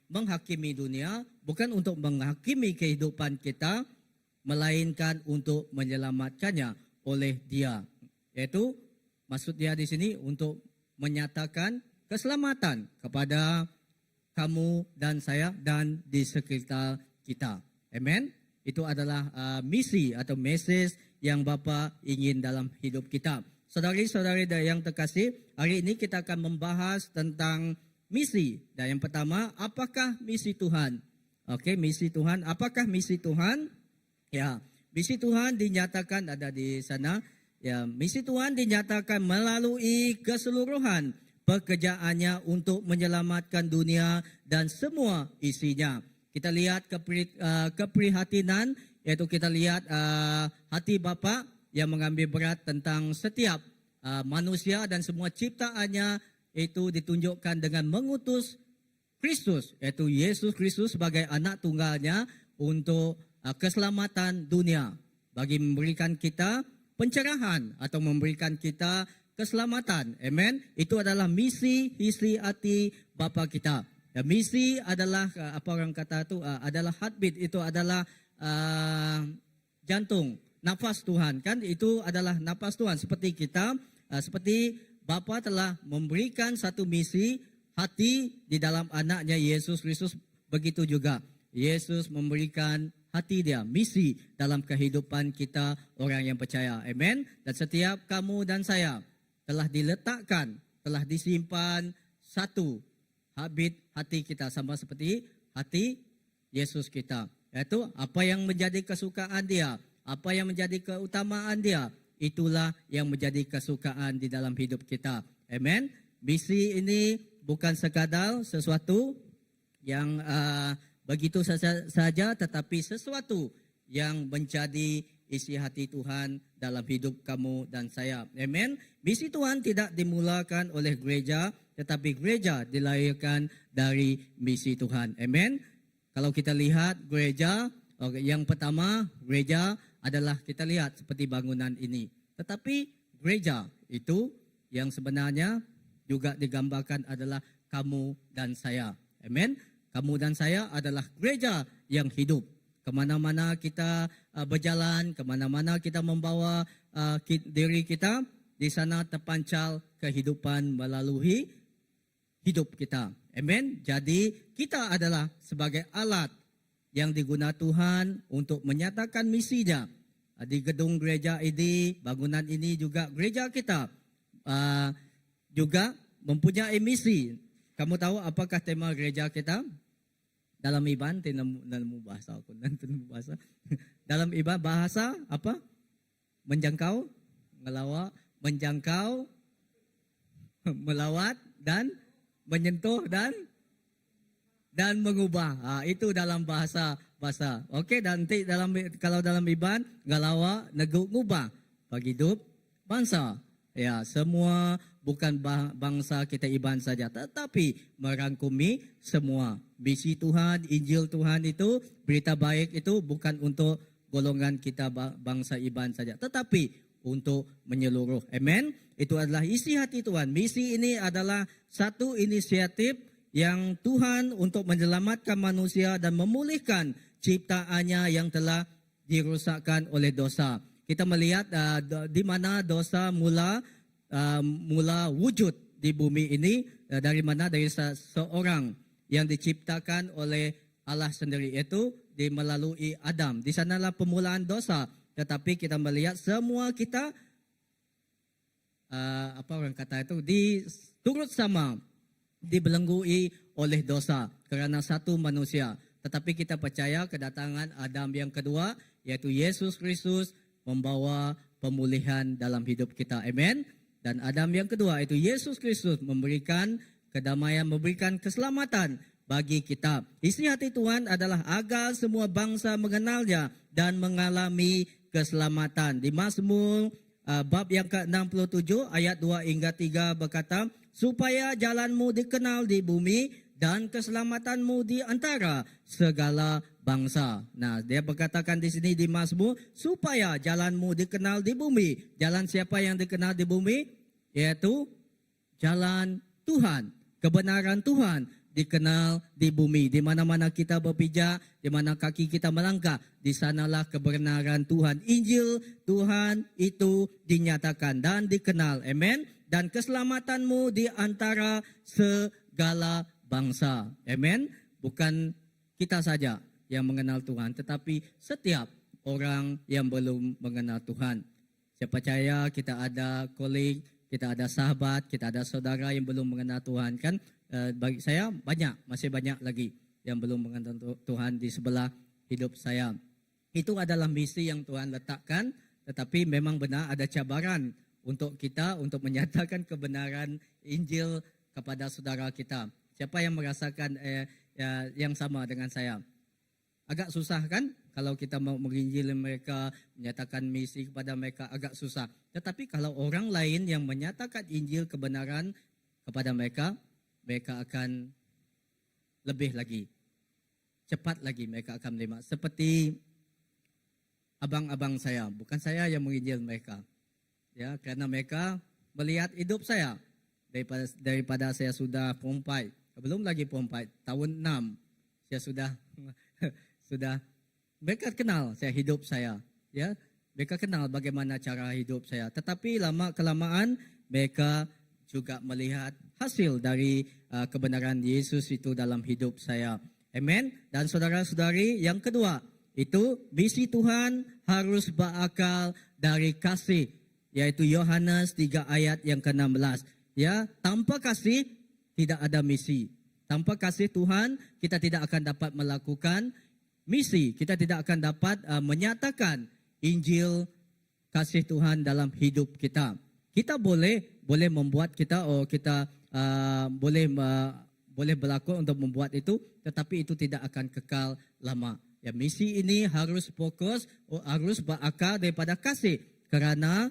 menghakimi dunia, bukan untuk menghakimi kehidupan kita, melainkan untuk menyelamatkannya oleh Dia. Yaitu maksud Dia di sini untuk menyatakan keselamatan kepada kamu dan saya dan di sekitar kita. Amen. Itu adalah misi atau message yang Bapa ingin dalam hidup kita. Saudari-saudari yang terkasih, hari ini kita akan membahas tentang misi. Dan yang pertama, apakah misi Tuhan? Okey, misi Tuhan. Apakah misi Tuhan? Ya, misi Tuhan dinyatakan ada di sana. Ya, misi Tuhan dinyatakan melalui keseluruhan pekerjaannya untuk menyelamatkan dunia dan semua isinya. Kita lihat keprihatinan, iaitu kita lihat hati Bapa yang mengambil berat tentang setiap manusia dan semua ciptaannya itu ditunjukkan dengan mengutus Kristus, iaitu Yesus Kristus sebagai anak tunggalnya untuk keselamatan dunia, bagi memberikan kita pencerahan atau memberikan kita keselamatan. Amen. Itu adalah misi hati Bapa kita. Dan misi adalah apa orang kata itu adalah heartbeat, itu adalah jantung, nafas Tuhan kan, itu adalah nafas Tuhan. Seperti kita, seperti Bapa telah memberikan satu misi hati di dalam anaknya Yesus Kristus, begitu juga Yesus memberikan hati Dia, misi dalam kehidupan kita orang yang percaya. Amen. Dan setiap kamu dan saya telah diletakkan, telah disimpan satu habit hati kita, sama seperti hati Yesus kita. Iaitu apa yang menjadi kesukaan Dia, apa yang menjadi keutamaan Dia, itulah yang menjadi kesukaan di dalam hidup kita. Amen. Misi ini bukan sekadar sesuatu yang begitu saja, tetapi sesuatu yang menjadi isi hati Tuhan dalam hidup kamu dan saya. Amen. Misi Tuhan tidak dimulakan oleh gereja, tetapi gereja dilahirkan dari misi Tuhan. Amen. Kalau kita lihat gereja, yang pertama gereja adalah kita lihat seperti bangunan ini. Tetapi gereja itu yang sebenarnya juga digambarkan adalah kamu dan saya. Amen. Kamu dan saya adalah gereja yang hidup. Kemana-mana kita berjalan, kemana-mana kita membawa diri kita, di sana terpancar kehidupan melalui hidup kita. Amen. Jadi kita adalah sebagai alat yang digunakan Tuhan untuk menyatakan misinya. Di gedung gereja ini, bangunan ini juga gereja kita juga mempunyai misi. Kamu tahu apakah tema gereja kita? Dalam iban, dalam bahasa aku, bahasa. Dalam iban bahasa apa? Menjangkau, menjangkau, melawat dan menyentuh dan mengubah. Itu dalam bahasa. Okey, dan kalau dalam iban, ngalawa, ngubah bagi hidup bangsa. Ya, semua bukan bangsa kita iban saja, tetapi merangkumi semua. Misi Tuhan, Injil Tuhan itu, berita baik itu bukan untuk golongan kita bangsa iban saja, tetapi untuk menyeluruh. Amen. Itu adalah isi hati Tuhan. Misi ini adalah satu inisiatif yang Tuhan untuk menyelamatkan manusia dan memulihkan ciptaannya yang telah dirosakkan oleh dosa. Kita melihat di mana dosa mula wujud di bumi ini, dari mana? Dari seorang yang diciptakan oleh Allah sendiri, yaitu di melalui Adam. Di sanalah permulaan dosa. Tetapi kita melihat semua kita apa orang kata itu turut sama dibelenggu oleh dosa kerana satu manusia. Tetapi kita percaya kedatangan Adam yang kedua, yaitu Yesus Kristus, membawa pemulihan dalam hidup kita. Amen. Dan Adam yang kedua, yaitu Yesus Kristus, memberikan kedamaian, memberikan keselamatan bagi kita. Isi hati Tuhan adalah agar semua bangsa mengenalnya dan mengalami keselamatan. Di Mazmur bab yang ke-67 ayat 2 hingga 3 berkata, supaya jalanmu dikenal di bumi dan keselamatanmu di antara segala bangsa. Nah, dia berkatakan di sini di Mazmur, supaya jalanmu dikenal di bumi. Jalan siapa yang dikenal di bumi? Yaitu jalan Tuhan, kebenaran Tuhan dikenal di bumi. Di mana-mana kita berpijak, di mana kaki kita melangkah, di sanalah kebenaran Tuhan. Injil Tuhan itu dinyatakan dan dikenal. Amen. Dan keselamatanmu di antara segala bangsa. Amen. Bukan kita saja yang mengenal Tuhan, tetapi setiap orang yang belum mengenal Tuhan. Saya percaya kita ada koleg, kita ada sahabat, kita ada saudara yang belum mengenal Tuhan, kan? Bagi saya masih banyak lagi yang belum mengenal Tuhan di sebelah hidup saya. Itu adalah misi yang Tuhan letakkan, tetapi memang benar ada cabaran untuk kita untuk menyatakan kebenaran Injil kepada saudara kita. Siapa yang merasakan yang sama dengan saya? Agak susah kan kalau kita mau menginjili mereka, menyatakan misi kepada mereka, agak susah. Tetapi kalau orang lain yang menyatakan Injil kebenaran kepada mereka, mereka akan lebih lagi, cepat lagi mereka akan menerima. Seperti abang-abang saya, bukan saya yang menginjil mereka. Ya, karena mereka melihat hidup saya daripada saya sudah pompai, belum lagi pompai, tahun 6 saya sudah mereka kenal saya hidup saya, ya. Mereka kenal bagaimana cara hidup saya. Tetapi lama kelamaan mereka juga melihat hasil dari kebenaran Yesus itu dalam hidup saya. Amen. Dan saudara-saudari, yang kedua, itu misi Tuhan harus berakal dari kasih, yaitu Yohanes 3 ayat yang ke-16. Ya, tanpa kasih tidak ada misi. Tanpa kasih Tuhan, kita tidak akan dapat melakukan misi. Kita tidak akan dapat menyatakan Injil kasih Tuhan dalam hidup kita. Kita boleh membuat boleh berlaku untuk membuat itu, tetapi itu tidak akan kekal lama. Ya, misi ini harus fokus, harus berakar daripada kasih, kerana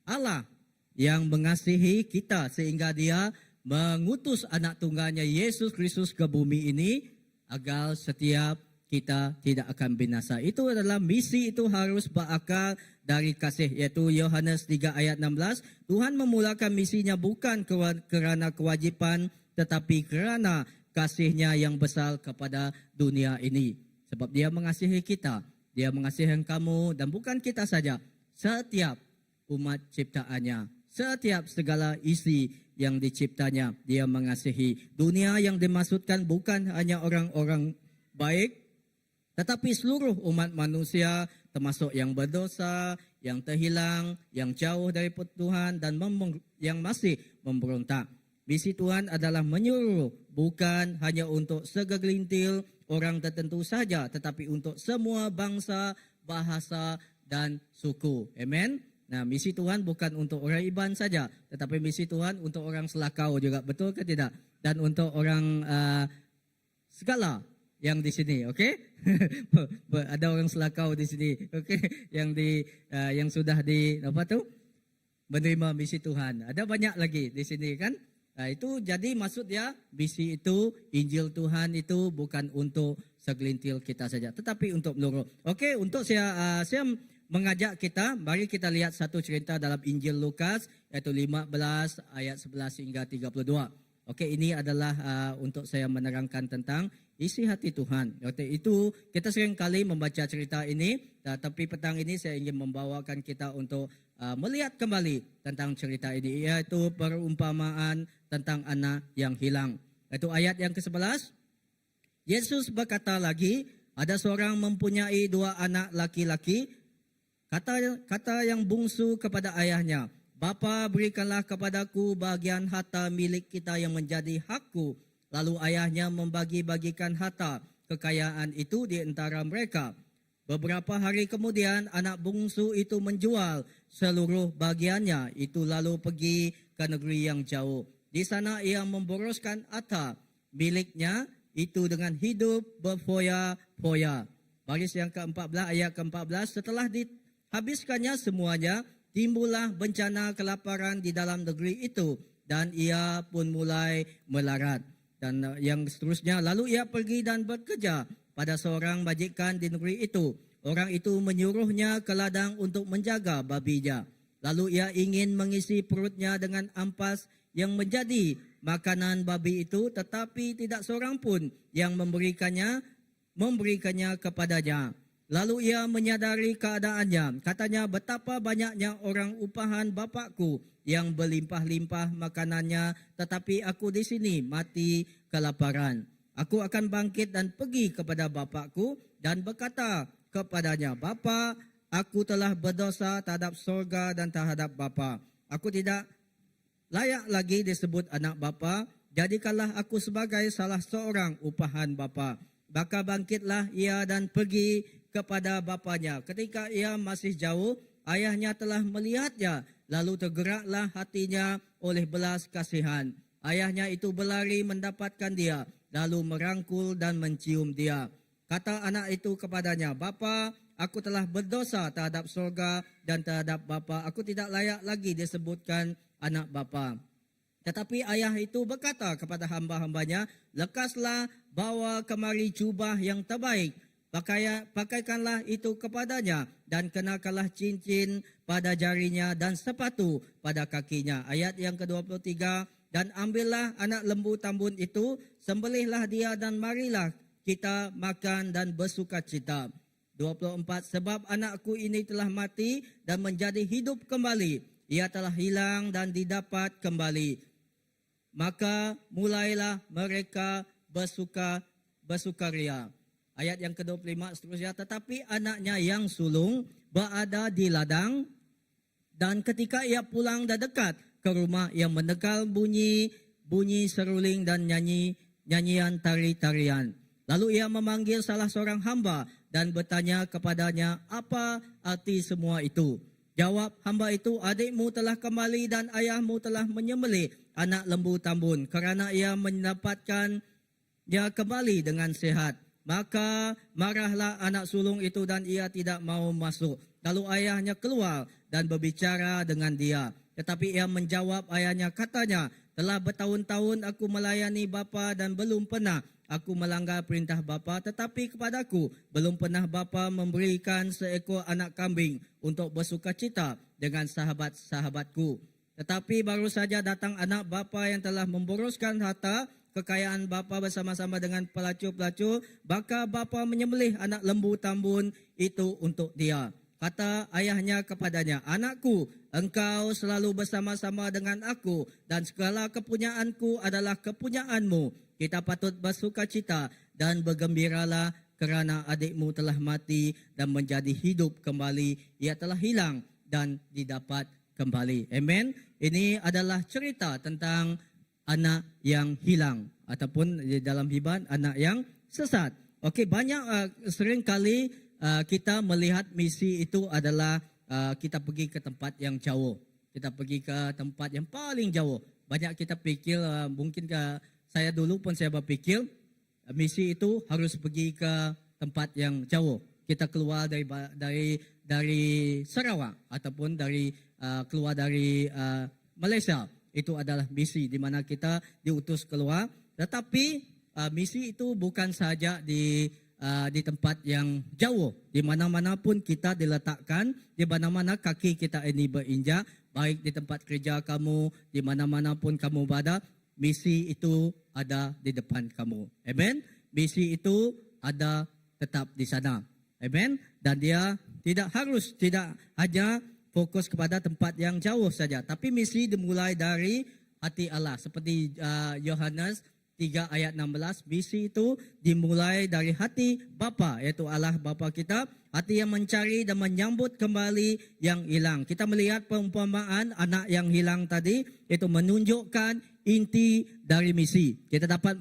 Allah yang mengasihi kita sehingga Dia mengutus anak tunggalnya Yesus Kristus ke bumi ini agar setiap kita tidak akan binasa. Itu adalah misi, itu harus berakar dari kasih, yaitu Yohanes 3 ayat 16. Tuhan memulakan misinya bukan kerana kewajipan, tetapi kerana kasihnya yang besar kepada dunia ini. Sebab Dia mengasihi kita, Dia mengasihi kamu, dan bukan kita saja, setiap umat ciptaannya, setiap segala isi yang diciptanya, Dia mengasihi. Dunia yang dimaksudkan bukan hanya orang-orang baik, tetapi seluruh umat manusia, termasuk yang berdosa, yang terhilang, yang jauh dari Tuhan, dan yang masih memberontak. Misi Tuhan adalah menyuruh, bukan hanya untuk segelintir orang tertentu saja, tetapi untuk semua bangsa, bahasa, dan suku. Amen. Nah, misi Tuhan bukan untuk orang Iban saja, tetapi misi Tuhan untuk orang Selakau juga, betul ke tidak? Dan untuk orang segala yang di sini, okey? Ada orang Selakau di sini, okey? Yang sudah menerima misi Tuhan. Ada banyak lagi di sini, kan? Itu jadi maksudnya misi itu, Injil Tuhan itu bukan untuk segelintir kita saja, tetapi untuk seluruh. Okey, untuk saya mengajak kita, mari kita lihat satu cerita dalam Injil Lukas, iaitu 15 ayat 11 hingga 32. Okey, ini adalah untuk saya menerangkan tentang isi hati Tuhan. Itu kita sering kali membaca cerita ini, tapi petang ini saya ingin membawakan kita untuk melihat kembali tentang cerita ini, iaitu perumpamaan tentang anak yang hilang. Itu ayat yang ke-11. Yesus berkata lagi, Ada seorang mempunyai 2 anak laki-laki. Kata yang bungsu kepada ayahnya, "Bapa, berikanlah kepadaku bahagian harta milik kita yang menjadi hakku." Lalu ayahnya membagi-bagikan harta kekayaan itu di antara mereka. Beberapa hari kemudian anak bungsu itu menjual seluruh bagiannya itu lalu pergi ke negeri yang jauh. Di sana ia memboroskan harta miliknya itu dengan hidup berfoya-foya. Baris yang ke-14, ayat ke-14, setelah dihabiskannya semuanya, timbullah bencana kelaparan di dalam negeri itu dan ia pun mulai melarat. Dan yang seterusnya, lalu ia pergi dan bekerja pada seorang majikan di negeri itu. Orang itu menyuruhnya ke ladang untuk menjaga babinya. Lalu ia ingin mengisi perutnya dengan ampas yang menjadi makanan babi itu, tetapi tidak seorang pun yang memberikannya kepadanya. Lalu ia menyadari keadaannya. Katanya, betapa banyaknya orang upahan bapakku yang berlimpah-limpah makanannya, tetapi aku di sini mati kelaparan. Aku akan bangkit dan pergi kepada bapakku dan berkata kepadanya, Bapa, aku telah berdosa terhadap sorga dan terhadap Bapa. Aku tidak layak lagi disebut anak bapa, jadikanlah aku sebagai salah seorang upahan bapa. Maka bangkitlah ia dan pergi kepada bapanya. Ketika ia masih jauh, ayahnya telah melihatnya, lalu tergeraklah hatinya oleh belas kasihan. Ayahnya itu berlari mendapatkan dia, lalu merangkul dan mencium dia. Kata anak itu kepadanya, Bapa, aku telah berdosa terhadap sorga dan terhadap Bapa. Aku tidak layak lagi disebutkan anak bapa. Tetapi ayah itu berkata kepada hamba-hambanya, lekaslah, bawa kemari jubah yang terbaik, pakaikanlah itu kepadanya, dan kenakanlah cincin pada jarinya dan sepatu pada kakinya. Ayat yang ke-23, dan ambillah anak lembu tambun itu, sembelihlah dia dan marilah kita makan dan bersukacita. 24, sebab anakku ini telah mati dan menjadi hidup kembali. Ia telah hilang dan didapat kembali. Maka mulailah mereka bersukaria. Ayat yang ke-25 seterusnya. Tetapi anaknya yang sulung berada di ladang, dan ketika ia pulang dan dekat ke rumah yang mendekat bunyi seruling dan nyanyian tari-tarian. Lalu ia memanggil salah seorang hamba dan bertanya kepadanya, apa arti semua itu? Jawab hamba itu, adikmu telah kembali dan ayahmu telah menyembelih anak lembu tambun kerana ia mendapatkannya kembali dengan sehat. Maka marahlah anak sulung itu dan ia tidak mau masuk. Lalu ayahnya keluar dan berbicara dengan dia. Tetapi ia menjawab ayahnya, katanya, telah bertahun-tahun aku melayani bapa dan belum pernah aku melanggar perintah bapa, tetapi kepadaku belum pernah bapa memberikan seekor anak kambing untuk bersukacita dengan sahabat-sahabatku. Tetapi baru saja datang anak bapa yang telah memboroskan harta kekayaan bapa bersama-sama dengan pelacur-pelacur, maka bapa menyembelih anak lembu tambun itu untuk dia. Kata ayahnya kepadanya, anakku, engkau selalu bersama-sama dengan aku dan segala kepunyaanku adalah kepunyaanmu. Kita patut bersukacita dan bergembiralah kerana adikmu telah mati dan menjadi hidup kembali. Ia telah hilang dan didapat kembali. Amen. Ini adalah cerita tentang anak yang hilang ataupun di dalam Hibah anak yang sesat. Okey, banyak sering kali kita melihat misi itu adalah kita pergi ke tempat yang jauh. Kita pergi ke tempat yang paling jauh. Banyak kita fikir mungkin saya dulu pun saya berfikir misi itu harus pergi ke tempat yang jauh. Kita keluar dari Sarawak ataupun keluar dari Malaysia. Itu adalah misi di mana kita diutus keluar. Tetapi misi itu bukan sahaja di tempat yang jauh. Di mana-mana pun kita diletakkan, di mana-mana kaki kita ini berinjak, baik di tempat kerja kamu, di mana-mana pun kamu berada, misi itu ada di depan kamu. Amen. Misi itu ada tetap di sana. Amen. Dan dia tidak hanya fokus kepada tempat yang jauh saja, tapi misi dimulai dari hati Allah. Seperti Yohanes 3 ayat 16, misi itu dimulai dari hati Bapa, yaitu Allah Bapa kita, hati yang mencari dan menyambut kembali yang hilang. Kita melihat perumpamaan anak yang hilang tadi, itu menunjukkan inti dari misi. Kita dapat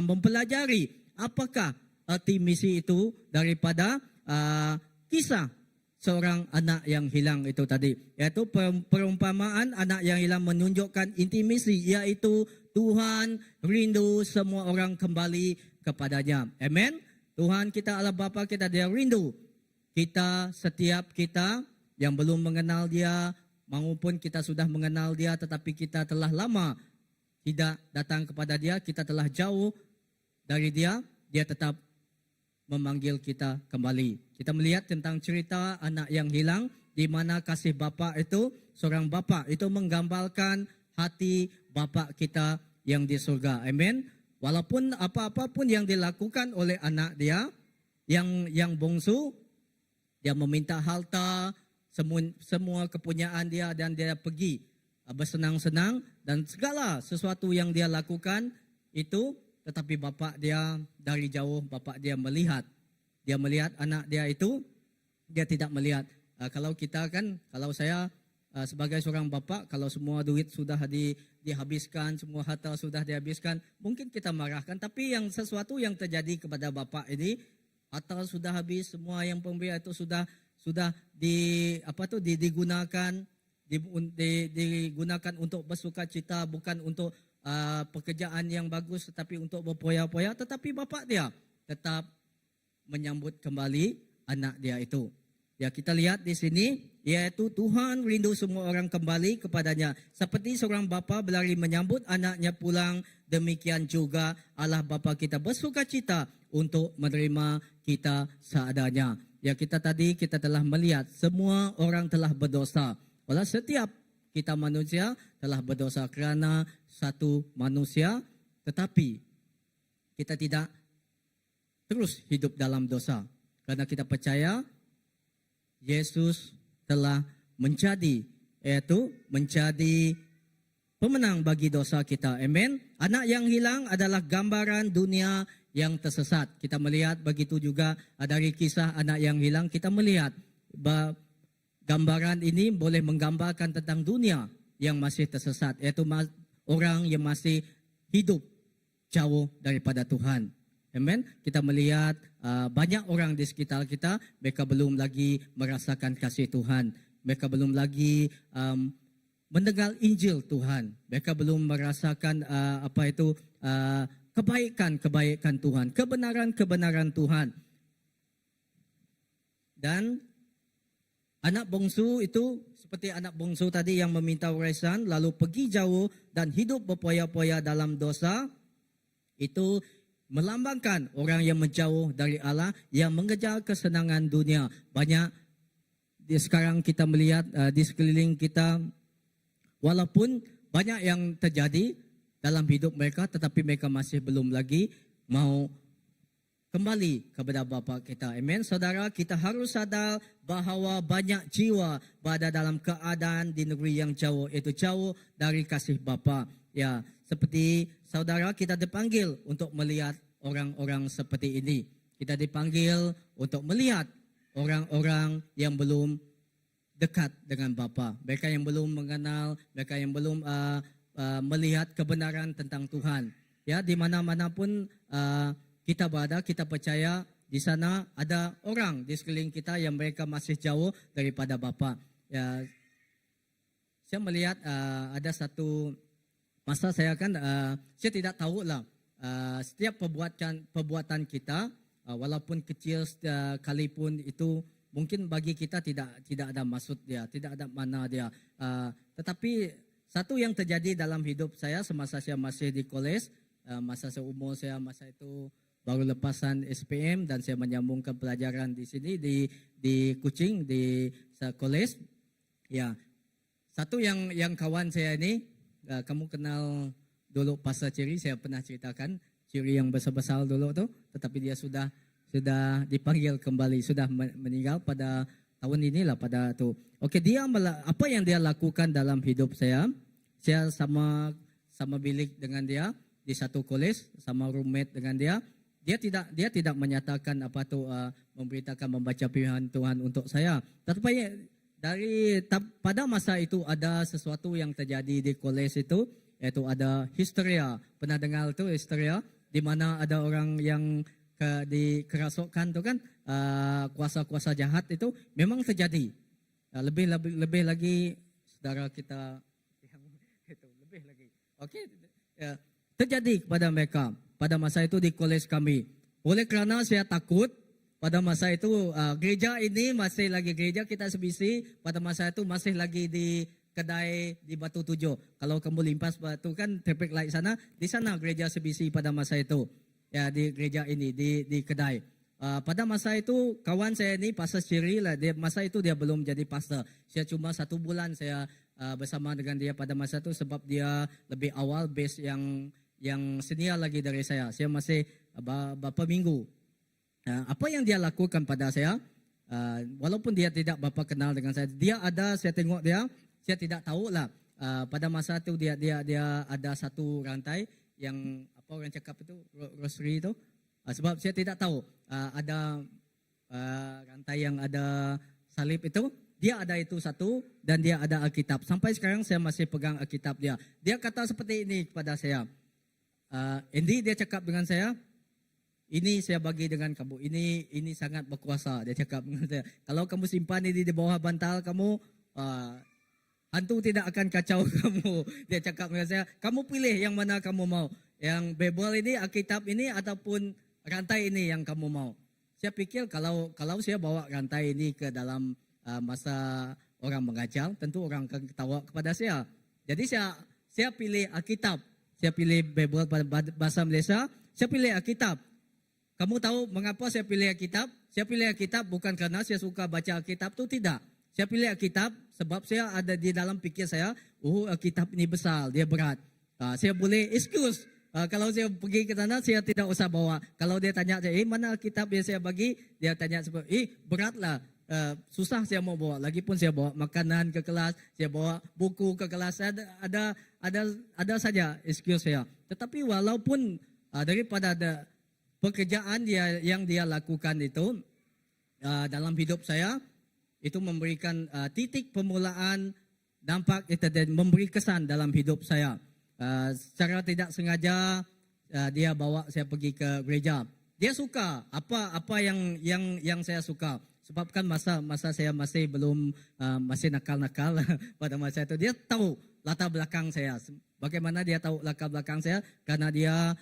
mempelajari apakah arti misi itu daripada kisah seorang anak yang hilang itu tadi. Yaitu perumpamaan anak yang hilang menunjukkan inti misi, yaitu Tuhan rindu semua orang kembali kepadanya. Amen. Tuhan kita Allah Bapa kita, dia rindu kita, setiap kita yang belum mengenal dia maupun kita sudah mengenal dia tetapi kita telah lama tidak datang kepada dia, kita telah jauh dari dia, dia tetap memanggil kita kembali. Kita melihat tentang cerita anak yang hilang, di mana kasih bapa itu, seorang bapa itu menggambarkan hati bapa kita yang di surga. Amen. Walaupun apa-apapun yang dilakukan oleh anak dia yang bongsu, dia meminta harta, semua kepunyaan dia, dan dia pergi bersenang-senang dan segala sesuatu yang dia lakukan itu, tetapi bapa dia dari jauh, bapa dia melihat anak dia itu, dia tidak melihat. Kalau kita kan, kalau saya sebagai seorang bapa, kalau semua duit sudah dihabiskan, semua harta sudah dihabiskan, mungkin kita marahkan. Tapi yang sesuatu yang terjadi kepada bapa ini, harta sudah habis, semua yang pemberi itu sudah digunakan untuk bersuka cita, bukan untuk pekerjaan yang bagus, tetapi untuk berpoya-poya. Tetapi bapa dia tetap menyambut kembali anak dia itu. Ya, kita lihat di sini, yaitu Tuhan rindu semua orang kembali kepadanya. Seperti seorang bapa berlari menyambut anaknya pulang, demikian juga Allah Bapa kita bersuka cita untuk menerima kita seadanya. Ya, kita telah melihat semua orang telah berdosa. Walau setiap kita manusia telah berdosa kerana satu manusia, tetapi kita tidak terus hidup dalam dosa. Karena kita percaya Yesus telah menjadi pemenang bagi dosa kita. Amen. Anak yang hilang adalah gambaran dunia yang tersesat. Kita melihat begitu juga dari kisah anak yang hilang, kita melihat gambaran ini boleh menggambarkan tentang dunia yang masih tersesat, yaitu orang yang masih hidup jauh daripada Tuhan. Amen. Kita melihat banyak orang di sekitar kita, mereka belum lagi merasakan kasih Tuhan. Mereka belum lagi mendengar Injil Tuhan. Mereka belum merasakan kebaikan Tuhan, kebenaran Tuhan. Dan anak bongsu itu seperti anak bongsu tadi yang meminta warisan lalu pergi jauh dan hidup berpoya-poya dalam dosa, itu melambangkan orang yang menjauh dari Allah, yang mengejar kesenangan dunia. Banyak sekarang kita melihat di sekeliling kita, walaupun banyak yang terjadi dalam hidup mereka, tetapi mereka masih belum lagi mau kembali kepada Bapa kita. Amen. Saudara, kita harus sadar bahawa banyak jiwa berada dalam keadaan di negeri yang jauh, itu jauh dari kasih Bapa. Ya, seperti saudara, kita dipanggil untuk melihat orang-orang seperti ini. Kita dipanggil untuk melihat orang-orang yang belum dekat dengan Bapa. Mereka yang belum mengenal, mereka yang belum melihat kebenaran tentang Tuhan. Ya, di mana-mana pun kita berada, kita percaya di sana ada orang di sekeliling kita yang mereka masih jauh daripada Bapa. Ya, saya melihat ada satu masa saya saya tidak tahu lah, setiap perbuatan kita, walaupun kecil sekalipun itu, mungkin bagi kita tidak ada maksud dia, tidak ada makna dia. Tetapi satu yang terjadi dalam hidup saya semasa saya masih di kolej, masa seumur saya masa itu baru lepasan SPM dan saya menyambungkan pelajaran di sini di Kuching di kolej. Ya, satu yang kawan saya ini, kamu kenal dulu Pastor Ciri, saya pernah ceritakan, Ciri yang besar-besar dulu tuh, tetapi dia sudah dipanggil kembali, sudah meninggal pada tahun inilah pada tuh. Oke, dia apa yang dia lakukan dalam hidup saya sama bilik dengan dia. di satu kolej sama roommate dengan dia. Dia tidak menyatakan apa tu memberitakan membaca firman Tuhan untuk saya. Tetapi pada masa itu ada sesuatu yang terjadi di kolej itu, yaitu ada histeria. Pernah dengar tu histeria, di mana ada orang yang dikerasukkan tu kan, kuasa-kuasa jahat itu memang terjadi. Lebih lagi saudara kita yang itu lebih lagi. Okey, terjadi kepada mereka pada masa itu di kolej kami. Oleh kerana saya takut pada masa itu gereja ini masih lagi gereja kita CBC pada masa itu masih lagi di kedai di Batu Tujuh. Kalau kamu limpas batu kan traffic light sana, di sana gereja CBC pada masa itu. Ya di gereja ini di kedai. Pada masa itu kawan saya ni pastor Ciri lah. Masa itu dia belum jadi pastor. Saya cuma 1 bulan saya bersama dengan dia pada masa itu sebab dia lebih awal base yang senior lagi dari saya. Saya masih beberapa minggu. Apa yang dia lakukan pada saya, walaupun dia tidak berapa kenal dengan saya, dia ada, saya tengok dia, saya tidak tahu lah. Pada masa itu dia ada satu rantai yang apa orang cakap itu rosary itu. Sebab saya tidak tahu ada rantai yang ada salib itu, dia ada itu satu dan dia ada Alkitab. Sampai sekarang saya masih pegang Alkitab dia. Dia kata seperti ini kepada saya. Andy, dia cakap dengan saya, ini saya bagi dengan kamu. Ini sangat berkuasa. Dia cakap dengan saya. Kalau kamu simpan ini di bawah bantal kamu, hantu tidak akan kacau kamu. Dia cakap dengan saya, kamu pilih yang mana kamu mau. Yang Bible ini, Alkitab ini ataupun rantai ini yang kamu mau. Saya pikir kalau saya bawa rantai ini ke dalam masa orang mengajar, tentu orang akan ketawa kepada saya. Jadi saya pilih Alkitab. Saya pilih Bible pada bahasa Malaysia. Saya pilih Alkitab. Kamu tahu mengapa saya pilih Alkitab? Saya pilih Alkitab bukan kerana saya suka baca Alkitab, itu tidak. Saya pilih Alkitab sebab saya ada di dalam fikir saya, Alkitab ini besar, dia berat. Saya boleh excuse. Kalau saya pergi ke sana, saya tidak usah bawa. Kalau dia tanya saya, mana Alkitab yang saya bagi? Dia tanya seperti, beratlah. Susah saya mau bawa. Lagipun saya bawa makanan ke kelas, saya bawa buku ke kelas. Ada saja excuse saya. Tetapi walaupun daripada pekerjaan yang dia lakukan itu dalam hidup saya, itu memberikan titik permulaan dampak itu dan memberi kesan dalam hidup saya. Secara tidak sengaja dia bawa saya pergi ke gereja. Dia suka apa yang saya suka. Sebab kan masa saya masih belum masih nakal-nakal pada masa itu. Dia tahu latar belakang saya. Bagaimana dia tahu latar belakang saya? Karena dia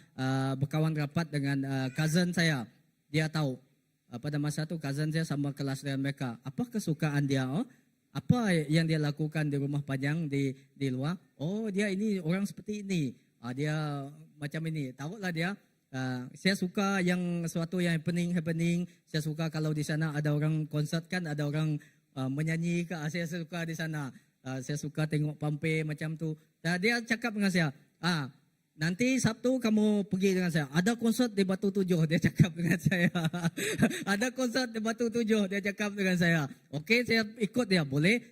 berkawan rapat dengan cousin saya. Dia tahu pada masa itu cousin saya sama kelas dengan mereka. Apa kesukaan dia? Apa yang dia lakukan di rumah panjang di luar? Dia ini orang seperti ini. Dia macam ini. Tahulah dia. Saya suka yang sesuatu yang happening. Saya suka kalau di sana ada orang konsert kan, ada orang menyanyi ke. Saya suka di sana. Saya suka tengok pampe macam tu. Dia cakap dengan saya, nanti Sabtu kamu pergi dengan saya. Ada konsert di Batu Tujuh, dia cakap dengan saya. Ada konsert di Batu Tujuh, dia cakap dengan saya. Okey, saya ikut dia, boleh.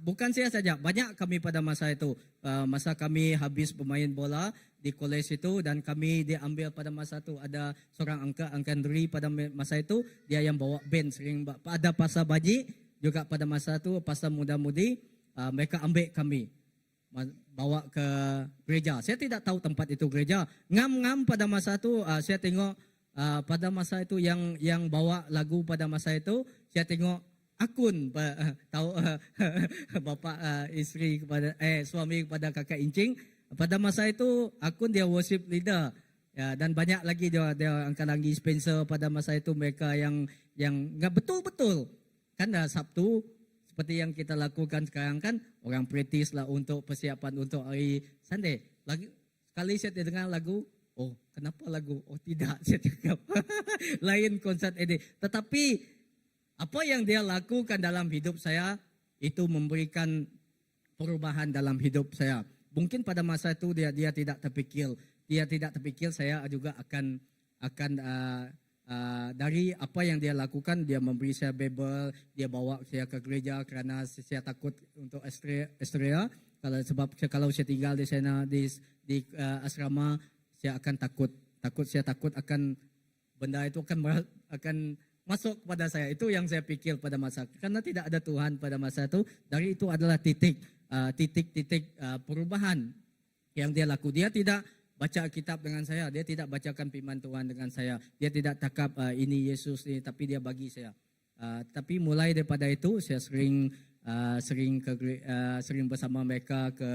Bukan saya saja, banyak kami pada masa itu. Masa kami habis bermain bola di kolej itu dan kami diambil pada masa itu. Ada seorang Angka Andri pada masa itu, dia yang bawa band sering. Ada pasar baji juga pada masa itu, pasar muda-mudi. Mereka ambil kami. Bawa ke gereja. Saya tidak tahu tempat itu gereja. Ngam-ngam pada masa itu saya tengok pada masa itu yang bawa lagu pada masa itu saya tengok akun tahu bapa isteri kepada suami kepada kakak Incing. Pada masa itu akun dia worship leader. Ya, dan banyak lagi dia angkat lagi Spencer pada masa itu mereka yang enggak betul-betul. Kan Sabtu seperti yang kita lakukan sekarang kan, orang practice lah untuk persiapan untuk hari Sunday. Sekali saya dengar lagu, kenapa lagu? Tidak, saya cakap. Lain konsert ini. Tetapi apa yang dia lakukan dalam hidup saya, itu memberikan perubahan dalam hidup saya. Mungkin pada masa itu dia tidak terfikir. Dia tidak terfikir saya juga akan dari apa yang dia lakukan, dia memberi saya Bible, dia bawa saya ke gereja kerana saya takut untuk Australia. Sebab kalau saya tinggal di sana di asrama, saya akan takut akan benda itu akan masuk kepada saya. Itu yang saya pikir pada masa, karena tidak ada Tuhan pada masa itu. Dari itu adalah titik perubahan yang dia laku. Dia tidak baca kitab dengan saya, dia tidak bacakan firman Tuhan dengan saya, dia tidak takap ini Yesus ini, tapi dia bagi saya. Tapi mulai daripada itu saya sering bersama mereka ke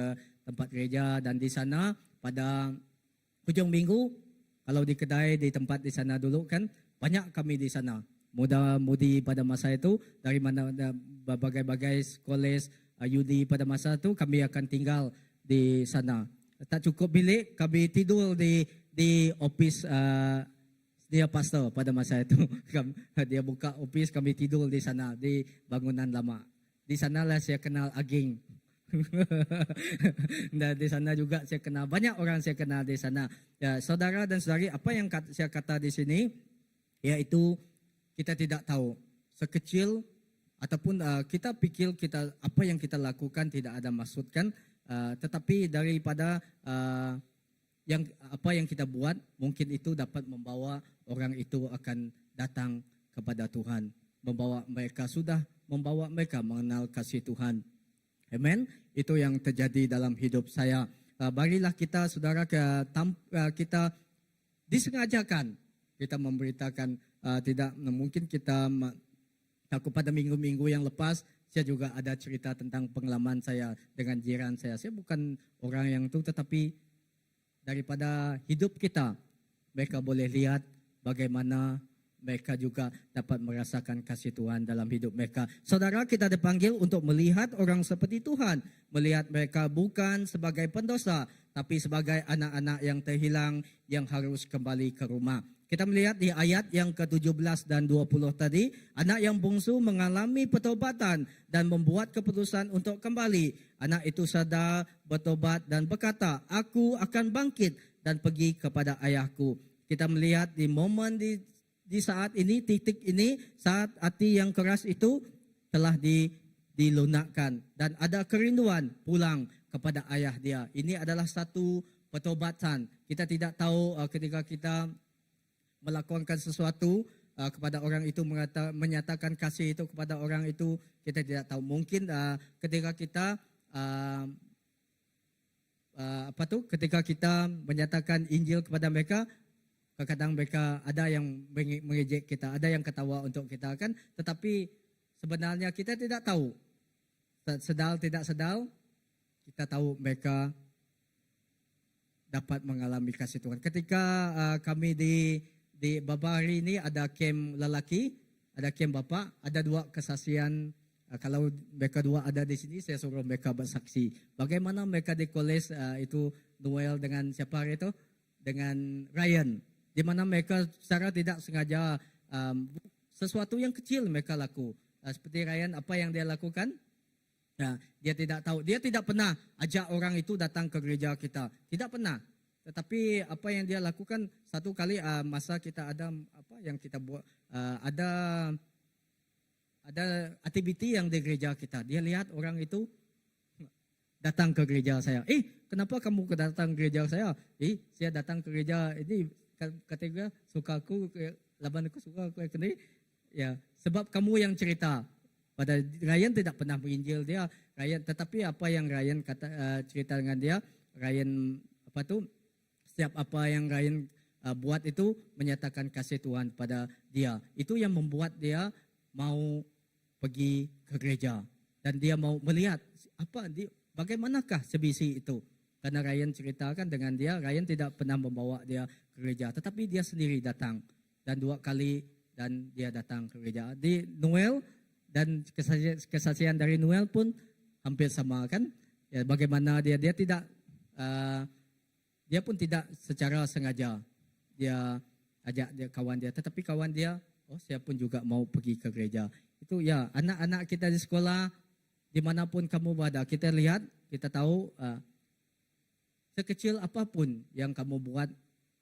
tempat gereja, dan di sana pada hujung minggu, kalau di kedai di tempat di sana dulu kan banyak kami di sana muda-mudi pada masa itu, dari mana berbagai-bagai sekolah Yudi pada masa itu, kami akan tinggal di sana. Tak cukup bilik, kami tidur di office dia pastor pada masa itu. Dia buka office, kami tidur di sana, di bangunan lama. Di sanalah saya kenal Aging. Dan di sana juga saya kenal banyak orang, saya kenal di sana. Ya, saudara dan saudari, apa yang saya kata di sini, yaitu kita tidak tahu sekecil ataupun kita pikir kita apa yang kita lakukan tidak ada maksud kan, tetapi daripada apa yang kita buat, mungkin itu dapat membawa orang itu akan datang kepada Tuhan, membawa mereka mengenal kasih Tuhan. Amen. Itu yang terjadi dalam hidup saya. Barilah kita, saudara, kita disengajakan kita memberitakan, tidak mungkin kita. Aku pada minggu-minggu yang lepas, saya juga ada cerita tentang pengalaman saya dengan jiran saya. Saya bukan orang yang itu, tetapi daripada hidup kita, mereka boleh lihat bagaimana mereka juga dapat merasakan kasih Tuhan dalam hidup mereka. Saudara, kita dipanggil untuk melihat orang seperti Tuhan. Melihat mereka bukan sebagai pendosa, tapi sebagai anak-anak yang terhilang yang harus kembali ke rumah. Kita melihat di ayat yang ke-17 dan 20 tadi, anak yang bungsu mengalami pertobatan dan membuat keputusan untuk kembali. Anak itu sadar, bertobat dan berkata, aku akan bangkit dan pergi kepada ayahku. Kita melihat di momen di saat ini, titik ini, saat hati yang keras itu telah dilunakkan dan ada kerinduan pulang kepada ayah dia. Ini adalah satu pertobatan. Kita tidak tahu ketika kita melakukan sesuatu kepada orang itu, menyatakan kasih itu kepada orang itu, kita tidak tahu. Mungkin ketika kita ketika kita menyatakan Injil kepada mereka, kadang mereka ada yang mengejek kita, ada yang ketawa untuk kita kan, tetapi sebenarnya kita tidak tahu. Sedal tidak sedal, kita tahu mereka dapat mengalami kasih Tuhan. Ketika kami di Babari ini ada kem lelaki, ada kem bapa, ada dua kesaksian. Kalau mereka dua ada di sini, saya suruh mereka bersaksi. Bagaimana mereka di kolej itu Noel dengan siapa itu? Dengan Ryan. Di mana mereka secara tidak sengaja sesuatu yang kecil mereka laku. Seperti Ryan, apa yang dia lakukan? Dia tidak tahu. Dia tidak pernah ajak orang itu datang ke gereja kita. Tidak pernah. Tetapi apa yang dia lakukan, satu kali masa kita ada apa yang kita buat, ada aktiviti yang di gereja kita. Dia lihat orang itu datang ke gereja saya. Kenapa kamu datang ke gereja saya? Saya datang ke gereja ini kata suka aku, laban aku suka aku ini. Ya, sebab kamu yang cerita. Pada Ryan tidak pernah menginjil dia. Ryan, tetapi apa yang Ryan cerita dengan dia, Ryan setiap apa yang Ryan buat itu menyatakan kasih Tuhan pada dia. Itu yang membuat dia mau pergi ke gereja. Dan dia mau melihat bagaimanakah sebisi itu. Karena Ryan ceritakan dengan dia, Ryan tidak pernah membawa dia ke gereja. Tetapi dia sendiri datang. Dan 2 kali dan dia datang ke gereja. Di Noel dan kesaksian dari Noel pun hampir sama kan. Ya, bagaimana dia tidak... dia pun tidak secara sengaja dia ajak dia kawan dia, tetapi kawan dia, saya pun juga mau pergi ke gereja. Itu ya, anak-anak kita di sekolah, dimanapun kamu berada, kita lihat, kita tahu sekecil apapun yang kamu buat,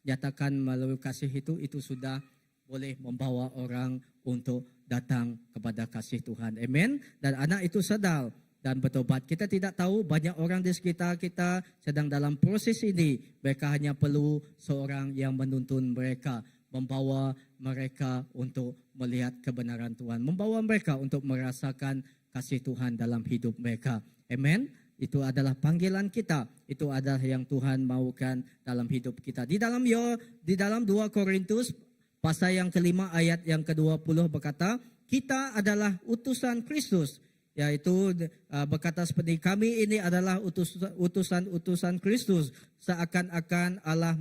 nyatakan melalui kasih itu sudah boleh membawa orang untuk datang kepada kasih Tuhan. Amen. Dan anak itu sadar dan bertobat. Kita tidak tahu banyak orang di sekitar kita sedang dalam proses ini. Mereka hanya perlu seorang yang menuntun mereka, membawa mereka untuk melihat kebenaran Tuhan, membawa mereka untuk merasakan kasih Tuhan dalam hidup mereka. Amen. Itu adalah panggilan kita. Itu adalah yang Tuhan maukan dalam hidup kita. Di dalam 2 Korintus pasal yang kelima ayat yang ke-20 berkata, kita adalah utusan Kristus. Yaitu berkata seperti, kami ini adalah utusan Kristus. Seakan-akan Allah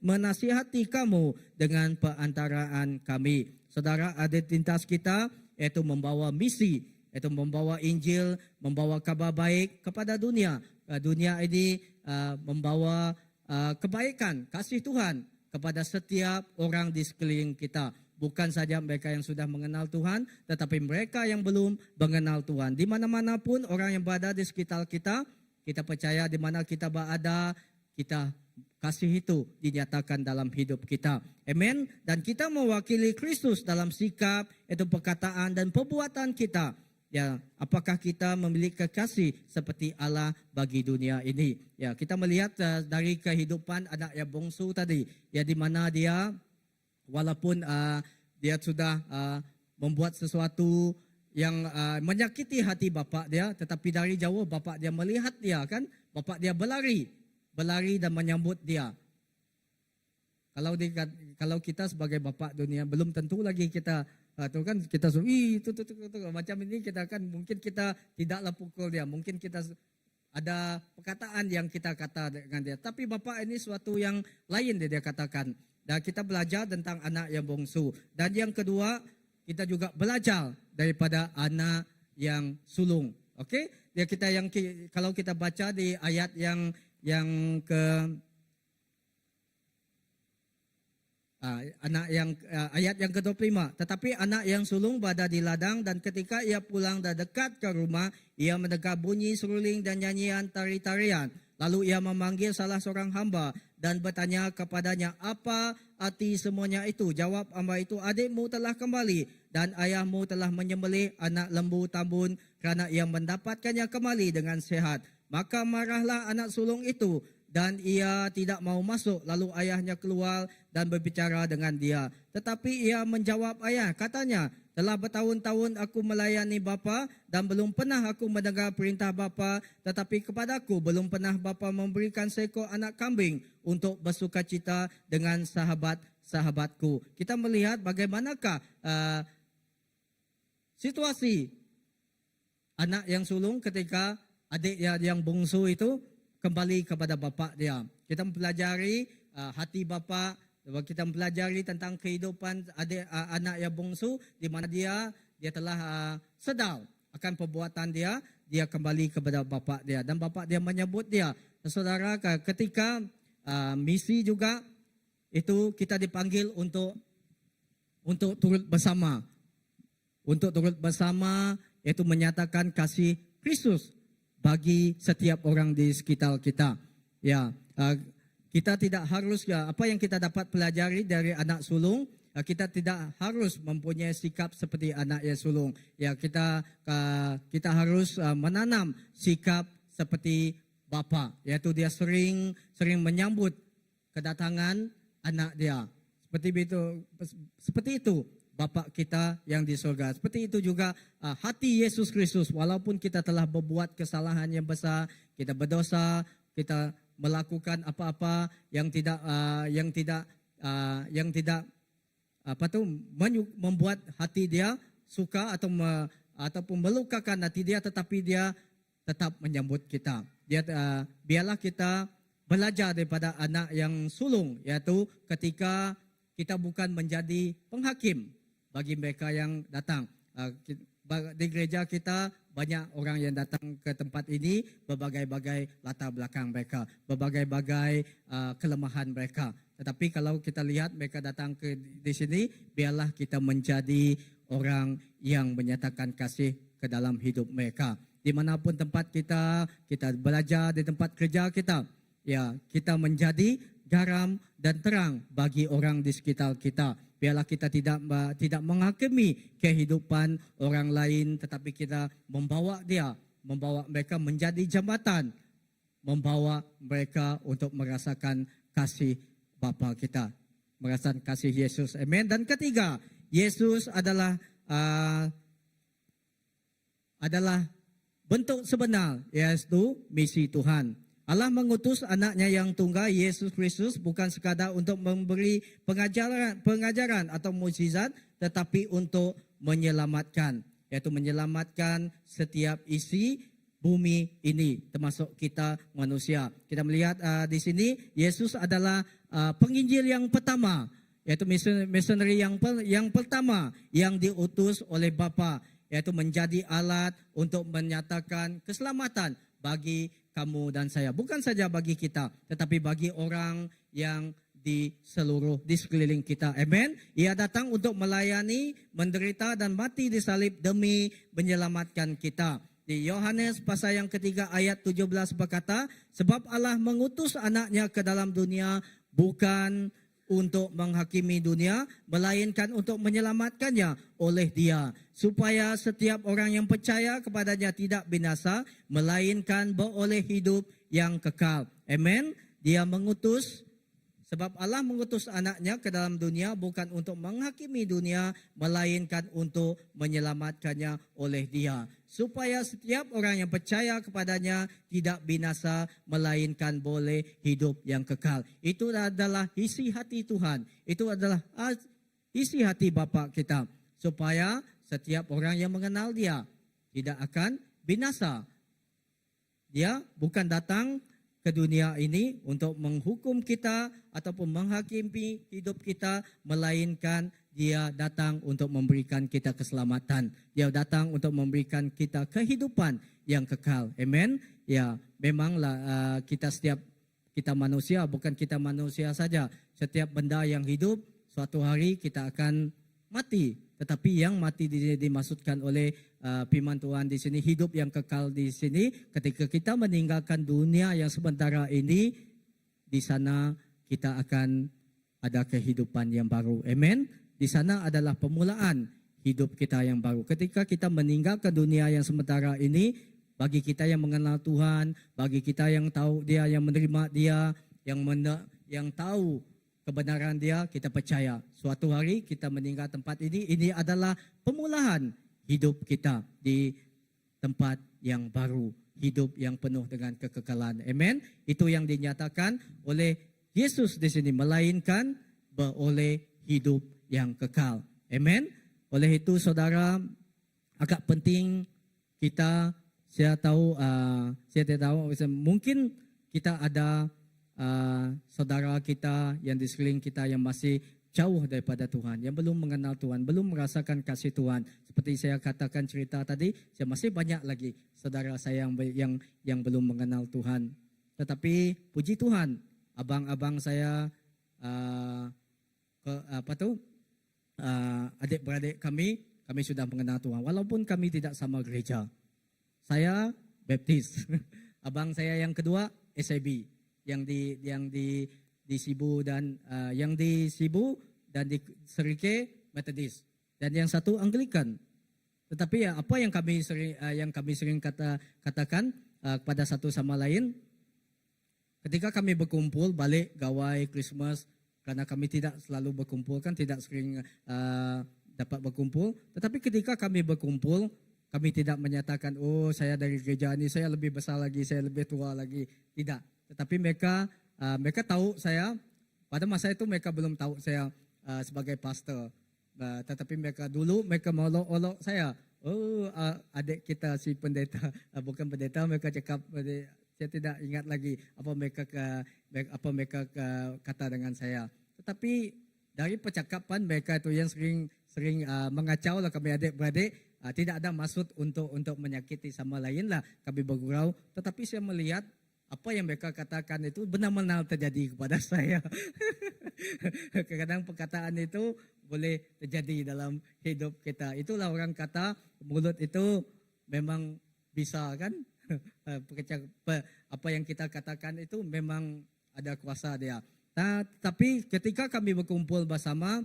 menasihati kamu dengan perantaraan kami. Saudara, identitas kita yaitu membawa misi, yaitu membawa Injil, membawa kabar baik kepada dunia. Dunia ini membawa kebaikan, kasih Tuhan kepada setiap orang di sekeliling kita. Bukan saja mereka yang sudah mengenal Tuhan, tetapi mereka yang belum mengenal Tuhan. Di mana-mana pun orang yang berada di sekitar kita, kita percaya di mana kita berada, kita kasih itu dinyatakan dalam hidup kita. Amen. Dan kita mewakili Kristus dalam sikap, itu perkataan dan perbuatan kita. Ya, apakah kita memiliki kasih seperti Allah bagi dunia ini? Ya, kita melihat dari kehidupan anak yang bongsu tadi, ya di mana dia walaupun dia sudah membuat sesuatu yang menyakiti hati bapak dia, tetapi dari jauh bapak dia melihat dia, kan? Bapak dia berlari dan menyambut dia. Kalau kita sebagai bapak dunia belum tentu lagi kita tu kan kita suruh itu macam ini, kita kan mungkin kita tidaklah pukul dia, mungkin kita ada perkataan yang kita kata dengan dia, tapi bapak ini suatu yang lain dia katakan. Dan kita belajar tentang anak yang bongsu. Dan yang kedua, kita juga belajar daripada anak yang sulung. Okey? Dia kita yang kalau kita baca di ayat yang ayat yang ke-25. Tetapi anak yang sulung berada di ladang, dan ketika ia pulang dan dekat ke rumah, ia mendengar bunyi seruling dan nyanyian tari-tarian. Lalu ia memanggil salah seorang hamba dan bertanya kepadanya, apa arti semuanya itu? Jawab hamba itu, adikmu telah kembali dan ayahmu telah menyembelih anak lembu tambun kerana ia mendapatkannya kembali dengan sehat. Maka marahlah anak sulung itu dan ia tidak mau masuk. Lalu ayahnya keluar dan berbicara dengan dia. Tetapi ia menjawab ayah, katanya, telah bertahun-tahun aku melayani bapa dan belum pernah aku mendengar perintah bapa, tetapi kepadaku belum pernah bapa memberikan seekor anak kambing untuk bersukacita dengan sahabat-sahabatku. Kita melihat bagaimanakah situasi anak yang sulung ketika adik yang bungsu itu kembali kepada bapa dia. Kita mempelajari hati bapa, kita mempelajari tentang kehidupan anak yang bungsu, di mana dia telah sedar akan perbuatan dia kembali kepada bapa dia dan bapa dia menyebut dia. Saudara, ketika misi juga itu kita dipanggil untuk turut bersama. Untuk turut bersama yaitu menyatakan kasih Kristus bagi setiap orang di sekitar kita. Ya, kita tidak harus apa yang kita dapat pelajari dari anak sulung, kita tidak harus mempunyai sikap seperti anak yang sulung. Ya, kita harus menanam sikap seperti bapa, yaitu dia sering menyambut kedatangan anak dia. Seperti itu Bapa kita yang di surga. Seperti itu juga hati Yesus Kristus. Walaupun kita telah berbuat kesalahan yang besar, kita berdosa, kita melakukan apa-apa yang tidak membuat hati dia suka ataupun melukakan hati dia, tetapi dia tetap menyambut kita. Biarlah kita belajar daripada anak yang sulung, yaitu ketika kita bukan menjadi penghakim bagi mereka yang datang. Di gereja kita banyak orang yang datang ke tempat ini, berbagai-bagai latar belakang mereka, berbagai-bagai kelemahan mereka. Tetapi kalau kita lihat mereka datang di sini, biarlah kita menjadi orang yang menyatakan kasih ke dalam hidup mereka. Dimanapun tempat kita belajar, di tempat kerja kita, ya kita menjadi garam dan terang bagi orang di sekitar kita. Biarlah kita tidak menghakimi kehidupan orang lain, tetapi kita membawa dia membawa mereka menjadi jambatan, membawa mereka untuk merasakan kasih Bapa kita, merasakan kasih Yesus. Amen. Dan ketiga, Yesus adalah bentuk sebenar, yaitu misi Tuhan. Allah mengutus anaknya yang tunggal, Yesus Kristus, bukan sekadar untuk memberi pengajaran atau mukjizat, tetapi untuk menyelamatkan, yaitu menyelamatkan setiap isi bumi ini, termasuk kita manusia. Kita melihat di sini, Yesus adalah penginjil yang pertama, yaitu missionary yang pertama yang diutus oleh Bapa, yaitu menjadi alat untuk menyatakan keselamatan bagi kamu dan saya. Bukan saja bagi kita, tetapi bagi orang yang di sekeliling kita. Amen. Ia datang untuk melayani, menderita dan mati di salib demi menyelamatkan kita. Di Yohanes pasal yang ketiga ayat 17 berkata, sebab Allah mengutus anaknya ke dalam dunia bukan untuk menghakimi dunia, melainkan untuk menyelamatkannya oleh Dia, supaya setiap orang yang percaya kepadanya tidak binasa, melainkan beroleh hidup yang kekal. Amen. Dia mengutus, sebab Allah mengutus anaknya ke dalam dunia bukan untuk menghakimi dunia, melainkan untuk menyelamatkannya oleh Dia, supaya setiap orang yang percaya kepadanya tidak binasa, melainkan boleh hidup yang kekal. Itu adalah isi hati Tuhan. Itu adalah isi hati Bapa kita, supaya setiap orang yang mengenal Dia tidak akan binasa. Dia bukan datang ke dunia ini untuk menghukum kita ataupun menghakimi hidup kita, melainkan Dia datang untuk memberikan kita keselamatan. Dia datang untuk memberikan kita kehidupan yang kekal. Amen. Ya, memanglah kita manusia, bukan kita manusia saja. Setiap benda yang hidup suatu hari kita akan mati. Tetapi yang mati dimaksudkan oleh firman Tuhan di sini, hidup yang kekal di sini, ketika kita meninggalkan dunia yang sementara ini, di sana kita akan ada kehidupan yang baru. Amen. Di sana adalah permulaan hidup kita yang baru. Ketika kita meninggalkan dunia yang sementara ini, bagi kita yang mengenal Tuhan, bagi kita yang tahu Dia, yang menerima Dia, yang tahu kebenaran Dia, kita percaya suatu hari kita meninggal tempat ini adalah permulaan hidup kita di tempat yang baru, hidup yang penuh dengan kekekalan. Amen. Itu yang dinyatakan oleh Yesus di sini, melainkan beroleh hidup yang kekal. Amen. Oleh itu saudara, agak penting saya tidak tahu, mungkin kita ada saudara kita yang di sekeliling kita yang masih jauh daripada Tuhan, yang belum mengenal Tuhan, belum merasakan kasih Tuhan. Seperti saya katakan cerita tadi, saya masih banyak lagi saudara saya yang belum mengenal Tuhan. Tetapi puji Tuhan, abang-abang saya, adik-beradik kami sudah mengenal Tuhan, walaupun kami tidak sama gereja. Saya Baptis, abang saya yang kedua SIB, yang di Sibu dan di Serike Methodist, dan yang satu Anglikan. Tetapi apa yang kami sering katakan kepada satu sama lain, ketika kami berkumpul balik gawai Christmas, karena kami tidak selalu berkumpul, kan tidak sering dapat berkumpul. Tetapi ketika kami berkumpul, kami tidak menyatakan, oh saya dari gereja ini, saya lebih besar lagi, saya lebih tua lagi. Tidak. Tetapi mereka tahu saya, pada masa itu mereka belum tahu saya sebagai pastor. Tetapi mereka mengolok-olok saya. Oh adik kita si pendeta, bukan pendeta, mereka cakap, saya tidak ingat lagi apa mereka kata dengan saya. Tetapi dari percakapan mereka itu yang sering mengacau lah kami adik-beradik. Tidak ada maksud untuk menyakiti sama lain lah, kami bergurau. Tetapi saya melihat apa yang mereka katakan itu benar-benar terjadi kepada saya. Kadang-kadang perkataan itu boleh terjadi dalam hidup kita. Itulah orang kata mulut itu memang bisa kan. Apa yang kita katakan itu memang ada kuasa dia. Tapi ketika kami berkumpul bersama,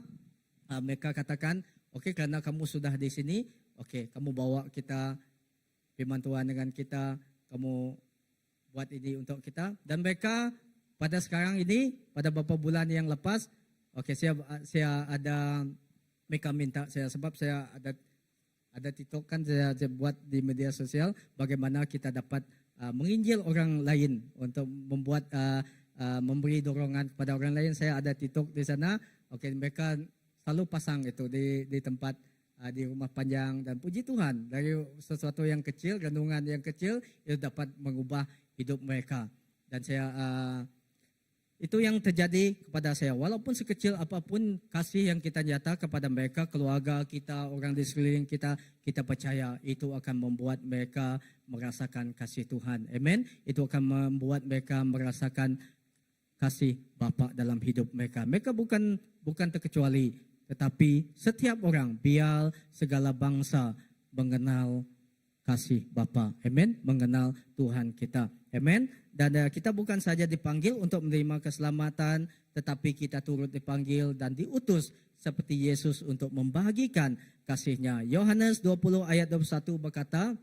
mereka katakan, oke, karena kamu sudah di sini, oke, kamu bawa kita firman Tuhan dengan kita, kamu buat ini untuk kita. Dan mereka pada sekarang ini, pada beberapa bulan yang lepas, saya ada, mereka minta saya, sebab saya ada TikTok kan saya buat di media sosial, bagaimana kita dapat menginjil orang lain untuk membuat memberi dorongan kepada orang lain. Saya ada TikTok di sana. Mereka selalu pasang itu di tempat di rumah panjang, dan puji Tuhan dari sesuatu yang kecil, renungan yang kecil itu dapat mengubah hidup mereka. Dan saya itu yang terjadi kepada saya. Walaupun sekecil apapun kasih yang kita nyata kepada mereka, keluarga kita, orang di sekeliling kita, kita percaya itu akan membuat mereka merasakan kasih Tuhan. Amen. Itu akan membuat mereka merasakan kasih Bapa dalam hidup mereka. Mereka bukan terkecuali, tetapi setiap orang, biar segala bangsa mengenal kasih Bapa. Amen. Mengenal Tuhan kita. Amen. Dan kita bukan saja dipanggil untuk menerima keselamatan, tetapi kita turut dipanggil dan diutus seperti Yesus untuk membagikan kasih-Nya. Yohanes 20 ayat 21 berkata,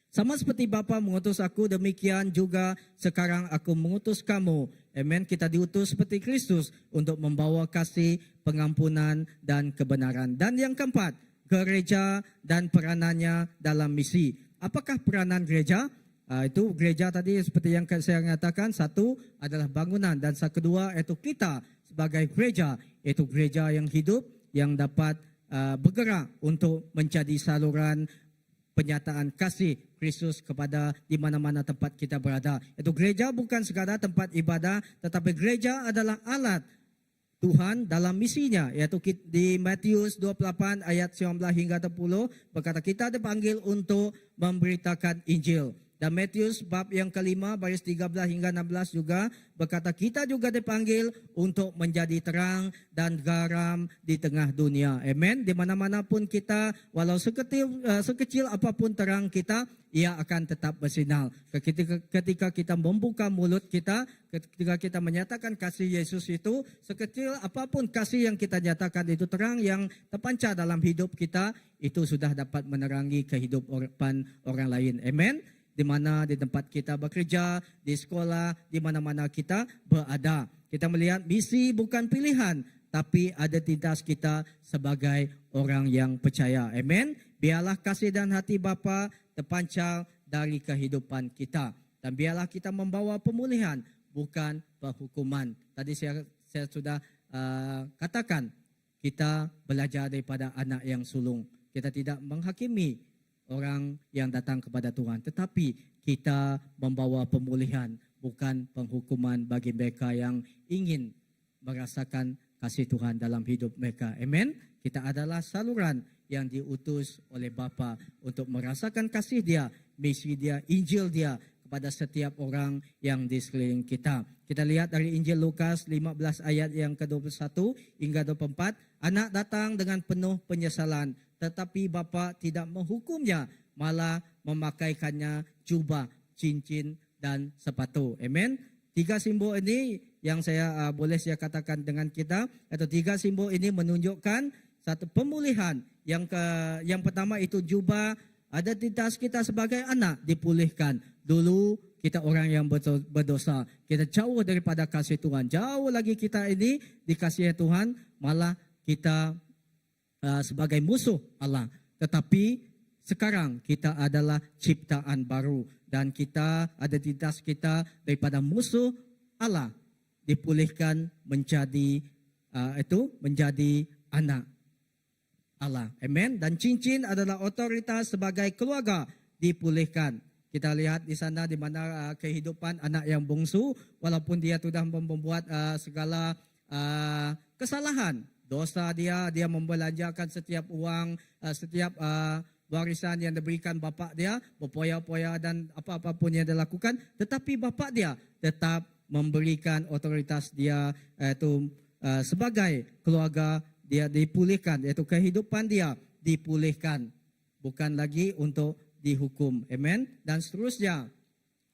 sama seperti Bapa mengutus aku, demikian juga sekarang aku mengutus kamu. Amen. Kita diutus seperti Kristus untuk membawa kasih, pengampunan, dan kebenaran. Dan yang keempat, gereja dan peranannya dalam misi. Apakah peranan gereja? Itu gereja tadi seperti yang saya katakan, satu adalah bangunan, dan kedua itu kita sebagai gereja, itu gereja yang hidup, yang dapat bergerak untuk menjadi saluran penyataan kasih Kristus kepada di mana-mana tempat kita berada. Itu gereja bukan sekadar tempat ibadah, tetapi gereja adalah alat Tuhan dalam misinya, yaitu di Matius 28 ayat 19 hingga 30 berkata kita dipanggil untuk memberitakan Injil. Dan Matius bab yang kelima baris 13 hingga 16 juga berkata kita juga dipanggil untuk menjadi terang dan garam di tengah dunia. Amen. Di mana-mana pun kita, walau sekecil apapun terang kita, ia akan tetap bersinar. Ketika kita membuka mulut kita, ketika kita menyatakan kasih Yesus itu, sekecil apapun kasih yang kita nyatakan itu, terang yang terpancar dalam hidup kita, itu sudah dapat menerangi kehidupan orang lain. Amen. Di mana di tempat kita bekerja, di sekolah, di mana-mana kita berada. Kita melihat misi bukan pilihan, tapi identitas kita sebagai orang yang percaya. Amen. Biarlah kasih dan hati Bapa terpancar dari kehidupan kita. Dan biarlah kita membawa pemulihan, bukan penghukuman. Tadi saya sudah katakan, kita belajar daripada anak yang sulung. Kita tidak menghakimi orang yang datang kepada Tuhan, tetapi kita membawa pemulihan, bukan penghukuman bagi mereka yang ingin merasakan kasih Tuhan dalam hidup mereka. Amen. Kita adalah saluran yang diutus oleh Bapa untuk merasakan kasih Dia, misi Dia, Injil Dia kepada setiap orang yang di sekeliling kita. Kita lihat dari Injil Lukas 15 ayat yang ke-21 hingga 24. Anak datang dengan penuh penyesalan, tetapi Bapa tidak menghukumnya, malah memakaikannya jubah, cincin, dan sepatu. Amen. 3 simbol ini yang boleh saya katakan dengan kita, atau 3 simbol ini menunjukkan satu pemulihan. Yang pertama itu jubah, identitas kita sebagai anak dipulihkan. Dulu kita orang yang berdosa, kita jauh daripada kasih Tuhan, jauh lagi kita ini dikasihi Tuhan, malah kita sebagai musuh Allah. Tetapi sekarang kita adalah ciptaan baru, dan kita, identitas kita daripada musuh Allah dipulihkan menjadi menjadi anak Allah. Amen. Dan cincin adalah otoritas sebagai keluarga dipulihkan. Kita lihat di sana di mana kehidupan anak yang bungsu, walaupun dia sudah membuat segala kesalahan, dosa dia membelanjakan setiap uang, setiap warisan yang diberikan bapa dia, berpoya-poya dan apa-apa pun yang dilakukan, tetapi bapa dia tetap memberikan otoritas dia sebagai keluarga dia dipulihkan, iaitu kehidupan dia dipulihkan, bukan lagi untuk dihukum. Amen. Dan seterusnya,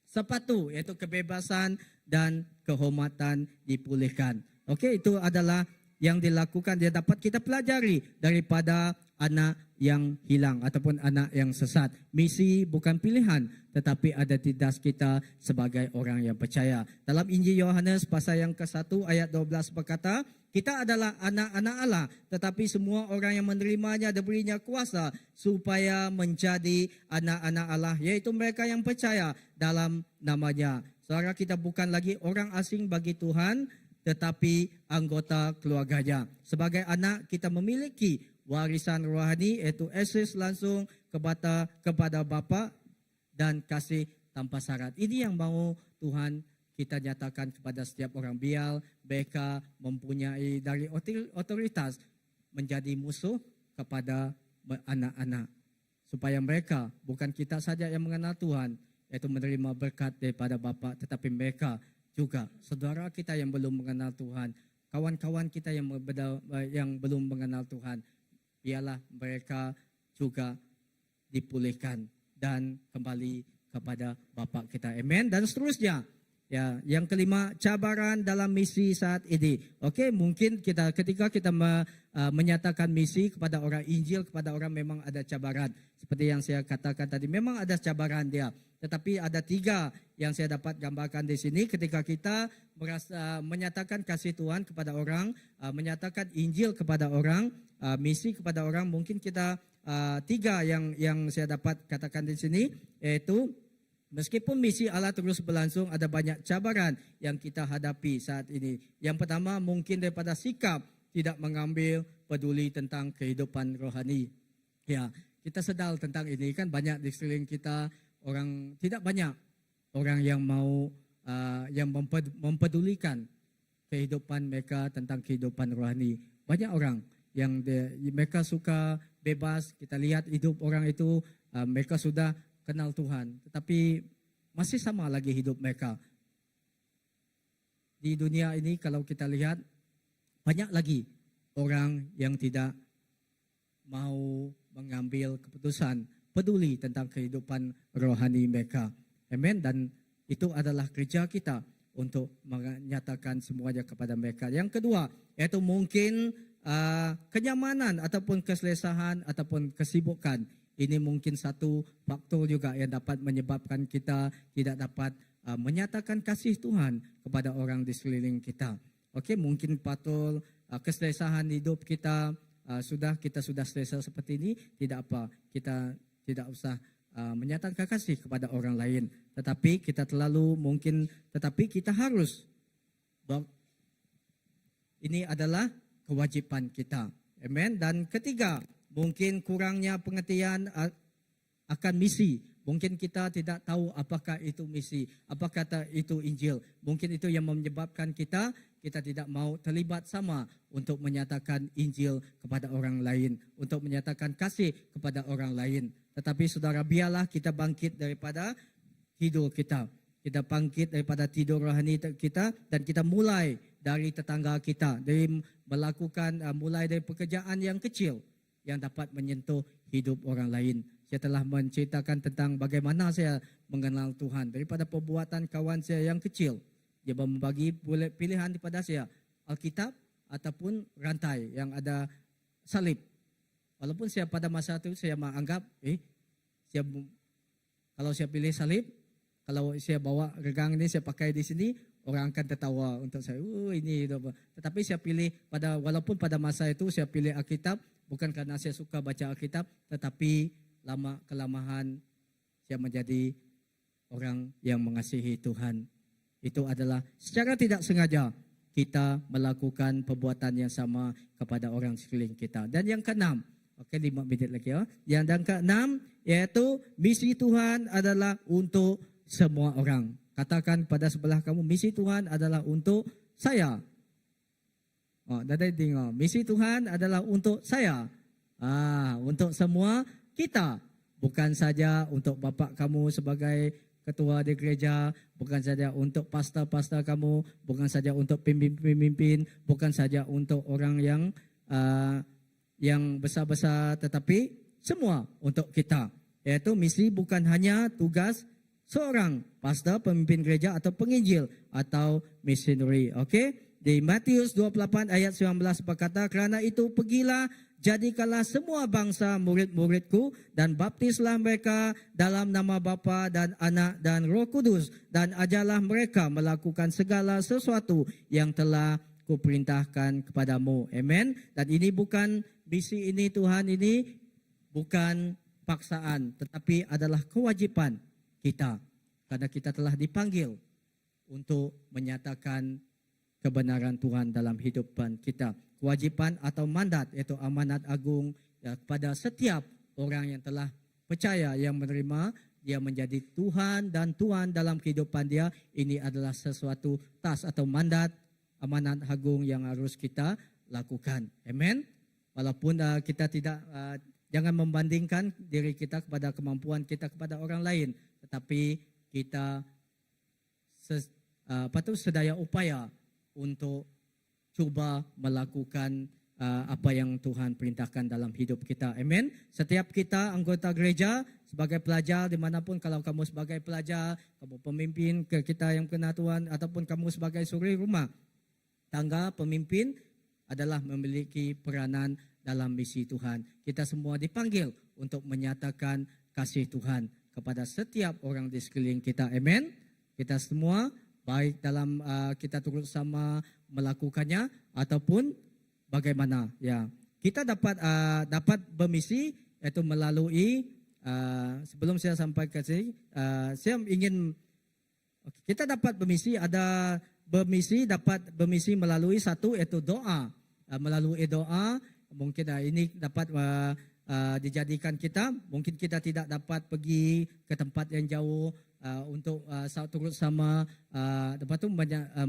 sepatu, iaitu kebebasan dan kehormatan dipulihkan. Okey, itu adalah yang dilakukan, dia dapat kita pelajari daripada anak yang hilang ataupun anak yang sesat. Misi bukan pilihan tetapi ada di das kita sebagai orang yang percaya. Dalam Injil Yohanes pasal yang ke-1 ayat 12 berkata, kita adalah anak-anak Allah tetapi semua orang yang menerimanya diberinya kuasa supaya menjadi anak-anak Allah, yaitu mereka yang percaya dalam namanya. Saudara, kita bukan lagi orang asing bagi Tuhan tetapi anggota keluarganya. Sebagai anak kita memiliki warisan rohani, iaitu akses langsung kepada Bapa dan kasih tanpa syarat. Ini yang mau Tuhan kita nyatakan kepada setiap orang, biar mereka mempunyai dari otoritas menjadi musuh kepada anak-anak. Supaya mereka, bukan kita saja yang mengenal Tuhan, iaitu menerima berkat daripada Bapa, tetapi mereka juga saudara kita yang belum mengenal Tuhan, kawan-kawan kita yang belum mengenal Tuhan, biarlah mereka juga dipulihkan dan kembali kepada Bapa kita. Amen. Dan seterusnya. Ya, yang kelima, cabaran dalam misi saat ini. Okey, mungkin ketika kita menyatakan misi kepada orang Injil, kepada orang memang ada cabaran. Seperti yang saya katakan tadi, memang ada cabaran dia. Tetapi ada 3 yang saya dapat gambarkan di sini. Ketika kita menyatakan kasih Tuhan kepada orang, menyatakan Injil kepada orang, misi kepada orang, mungkin kita 3 yang saya dapat katakan di sini, yaitu meskipun misi Allah terus berlangsung, ada banyak cabaran yang kita hadapi saat ini. Yang pertama, mungkin daripada sikap tidak mengambil peduli tentang kehidupan rohani. Ya, kita sedar tentang ini kan, banyak di sekeliling kita orang, tidak banyak orang yang mau yang mempedulikan kehidupan mereka tentang kehidupan rohani. Banyak orang yang mereka suka bebas. Kita lihat hidup orang itu, mereka sudah kenal Tuhan, tetapi masih sama lagi hidup mereka. Di dunia ini kalau kita lihat, banyak lagi orang yang tidak mau mengambil keputusan peduli tentang kehidupan rohani mereka. Amen. Dan itu adalah kerja kita untuk menyatakan semuanya kepada mereka. Yang kedua, yaitu mungkin kenyamanan ataupun keselesaan ataupun kesibukan. Ini mungkin satu faktor juga yang dapat menyebabkan kita tidak dapat menyatakan kasih Tuhan kepada orang di sekeliling kita. Okey, mungkin faktor keselesaan hidup kita, kita sudah selesa seperti ini, tidak apa, kita tidak usah menyatakan kasih kepada orang lain. Tetapi kita tetapi kita harus, ini adalah kewajiban kita. Amen. Dan ketiga, mungkin kurangnya pengertian akan misi. Mungkin kita tidak tahu apakah itu misi, apakah itu Injil. Mungkin itu yang menyebabkan kita tidak mau terlibat sama untuk menyatakan Injil kepada orang lain, untuk menyatakan kasih kepada orang lain. Tetapi saudara, biarlah kita bangkit daripada tidur kita. Kita bangkit daripada tidur rohani kita dan kita mulai dari tetangga kita, dari melakukan mulai dari pekerjaan yang kecil yang dapat menyentuh hidup orang lain. Saya telah menceritakan tentang bagaimana saya mengenal Tuhan daripada perbuatan kawan saya yang kecil. Dia membagi pilihan kepada saya, Alkitab ataupun rantai yang ada salib. Walaupun saya pada masa itu saya menganggap, kalau saya pilih salib, kalau saya bawa regang ini saya pakai di sini, orang akan tertawa untuk saya. Ini. Tetapi saya pilih walaupun pada masa itu saya pilih Alkitab, bukan karena saya suka baca Alkitab, tetapi lama-kelamaan saya menjadi orang yang mengasihi Tuhan. Itu adalah secara tidak sengaja kita melakukan perbuatan yang sama kepada orang sekeliling kita. Dan yang keenam, 5 minit lagi ya. Yang keenam, yaitu misi Tuhan adalah untuk semua orang. Katakan pada sebelah kamu, misi Tuhan adalah untuk saya. Misi Tuhan adalah untuk saya. Untuk semua kita. Bukan saja untuk bapa kamu sebagai ketua di gereja, bukan saja untuk pastor-pastor kamu, bukan saja untuk pemimpin, bukan saja untuk orang yang besar-besar, tetapi semua untuk kita. Yaitu misi bukan hanya tugas seorang pastor, pemimpin gereja atau penginjil atau misioneri. Okey? Di Matius 28 ayat 19 berkata, kerana itu pergilah jadikanlah semua bangsa murid-muridku dan baptislah mereka dalam nama Bapa dan Anak dan Roh Kudus dan ajarlah mereka melakukan segala sesuatu yang telah kuperintahkan kepadamu. Amen. Dan ini bukan misi ini Tuhan, ini bukan paksaan, tetapi adalah kewajiban kita karena kita telah dipanggil untuk menyatakan kebenaran Tuhan dalam hidupan kita. Kewajiban atau mandat, yaitu amanat agung ya, kepada setiap orang yang telah percaya, yang menerima dia menjadi Tuhan dan Tuhan dalam kehidupan dia. Ini adalah sesuatu tas atau mandat, amanat agung yang harus kita lakukan. Amen. Walaupun kita tidak, jangan membandingkan diri kita kepada kemampuan kita kepada orang lain, tetapi kita sedaya upaya untuk cuba melakukan apa yang Tuhan perintahkan dalam hidup kita. Amen. Setiap kita anggota gereja sebagai pelajar dimanapun, kalau kamu sebagai pelajar, kamu pemimpin ke kita yang kena Tuhan, ataupun kamu sebagai suri rumah tangga, pemimpin adalah memiliki peranan dalam misi Tuhan. Kita semua dipanggil untuk menyatakan kasih Tuhan kepada setiap orang di sekeliling kita. Amen. Kita semua baik dalam kita turut sama melakukannya ataupun bagaimana ya. Kita dapat bermisi yaitu melalui sebelum saya sampai ke sini saya ingin kita dapat bermisi dapat bermisi melalui satu yaitu doa. Melalui doa mungkin ini dapat dijadikan kita, mungkin kita tidak dapat pergi ke tempat yang jauh untuk turut sama lepas tu